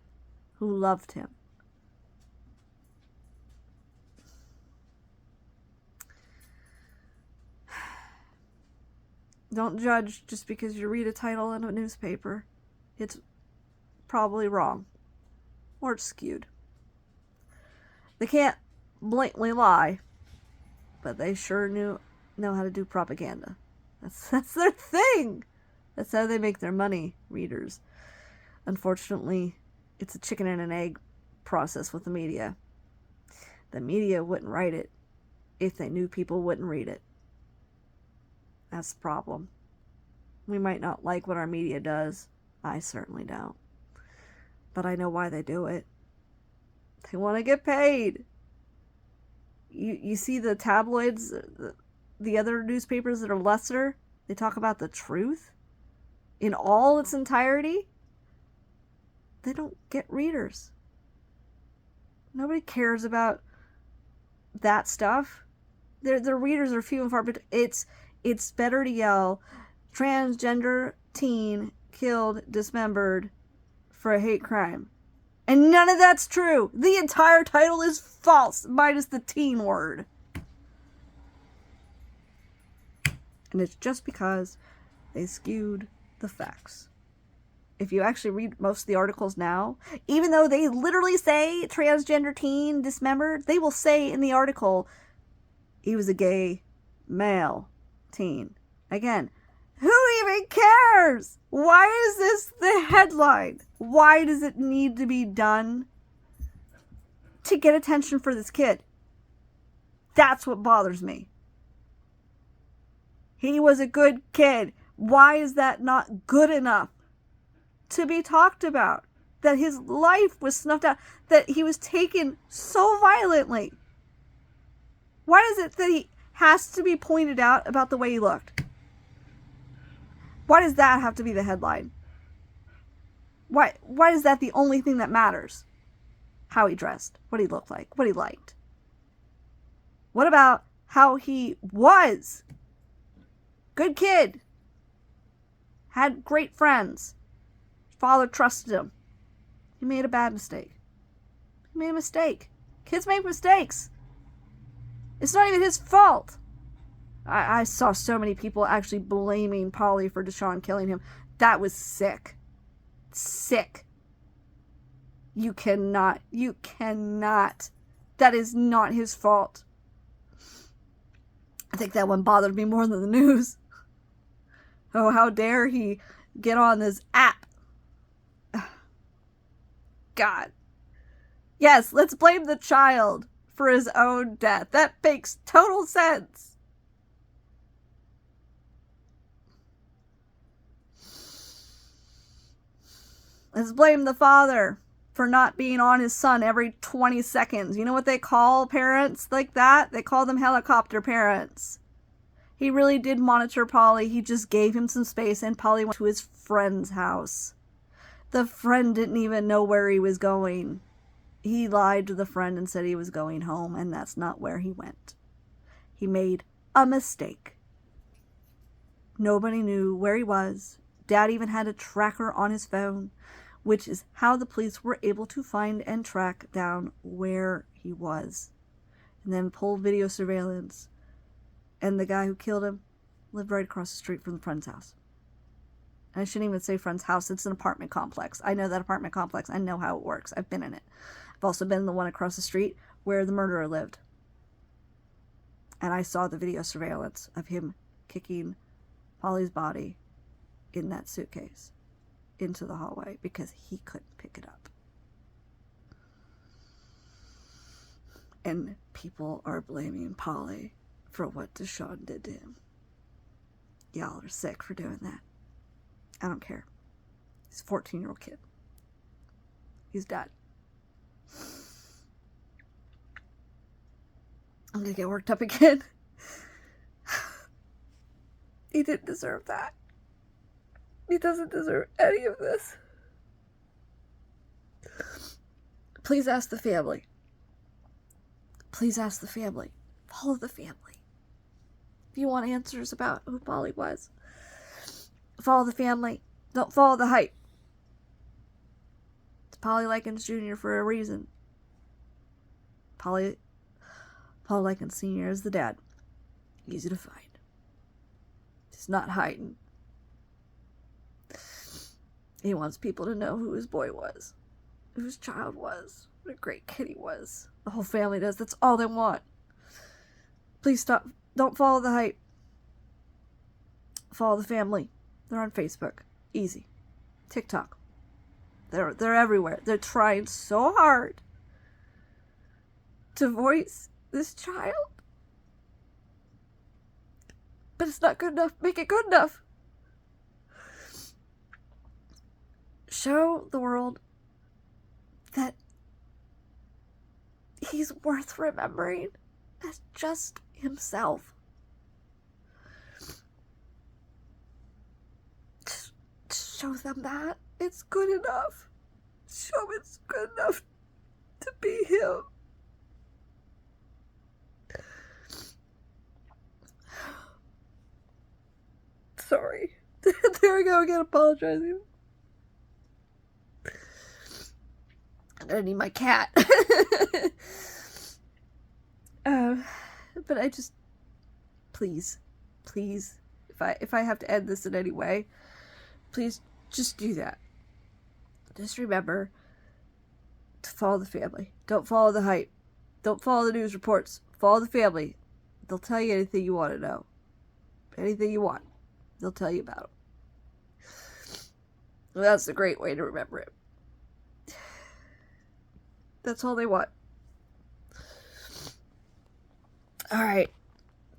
who loved him. Don't judge just because you read a title in a newspaper. It's probably wrong. Or it's skewed. They can't blatantly lie, but they sure know how to do propaganda. That's their thing. That's how they make their money, readers. Unfortunately, it's a chicken and an egg process with the media. The media wouldn't write it if they knew people wouldn't read it. That's the problem. We might not like what our media does. I certainly don't. But I know why they do it. They want to get paid. You see the tabloids, the other newspapers that are lesser, they talk about the truth in all its entirety. They don't get readers. Nobody cares about that stuff. Their readers are few and far between. It's better to yell, transgender teen killed, dismembered for a hate crime. And none of that's true. The entire title is false, minus the teen word. And it's just because they skewed the facts. If you actually read most of the articles now, even though they literally say transgender teen dismembered, they will say in the article, He was a gay male teen. Again, who even cares? Why is this the headline? Why does it need to be done to get attention for this kid? That's what bothers me. He was a good kid. Why is that not good enough to be talked about? That his life was snuffed out, that he was taken so violently. Why is it that he has to be pointed out about the way he looked? Why does that have to be the headline? Why is that the only thing that matters? How he dressed, what he looked like, what he liked. What about how he was? Good kid. Had great friends. Father trusted him. He made a bad mistake. He made a mistake. Kids make mistakes. It's not even his fault. I saw so many people actually blaming Pauly for Deshaun killing him. That was sick. Sick. You cannot. That is not his fault. I think that one bothered me more than the news. Oh, how dare he get on this app. God. Yes, let's blame the child for his own death. That makes total sense. Let's blame the father for not being on his son every 20 seconds. You know what they call parents like that? They call them helicopter parents. He really did monitor Pauly. He just gave him some space, and Pauly went to his friend's house. The friend didn't even know where he was going. He lied to the friend and said he was going home, and that's not where he went. He made a mistake. Nobody knew where he was. Dad even had a tracker on his phone, which is how the police were able to find and track down where he was. And then pulled video surveillance. And the guy who killed him lived right across the street from the friend's house. And I shouldn't even say friend's house. It's an apartment complex. I know that apartment complex. I know how it works. I've been in it. I've also been in the one across the street where the murderer lived. And I saw the video surveillance of him kicking Pauly's body in that suitcase into the hallway because he couldn't pick it up. And people are blaming Pauly for what Deshaun did to him. Y'all are sick for doing that. I don't care. He's a 14-year-old kid. He's dead. I'm gonna get worked up again. He didn't deserve that. He doesn't deserve any of this. Please ask the family. Please ask the family. Follow the family. If you want answers about who Pauly was, follow the family. Don't follow the hype. It's Pauly Likens Jr. for a reason. Pauly Likens Sr. is the dad. Easy to find. He's not hiding. He wants people to know who his boy was, who his child was, what a great kid he was. The whole family does. That's all they want. Please stop. Don't follow the hype. Follow the family. They're on Facebook. Easy. TikTok. They're everywhere. They're trying so hard to voice this child. But it's not good enough. Make it good enough. Show the world that he's worth remembering as just himself. Show them that it's good enough. Show him it's good enough to be him. Sorry. There we go again, apologizing. I need my cat. But I just, please, if I have to end this in any way, please just do that. Just remember to follow the family. Don't follow the hype. Don't follow the news reports. Follow the family. They'll tell you anything you want to know. Anything you want, they'll tell you about it. Well, that's a great way to remember it. That's all they want. Alright.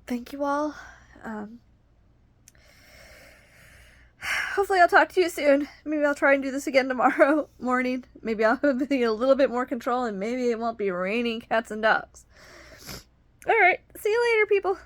Thank you all. Hopefully I'll talk to you soon. Maybe I'll try and do this again tomorrow morning. Maybe I'll be a little bit more control, and maybe it won't be raining cats and dogs. Alright. See you later, people.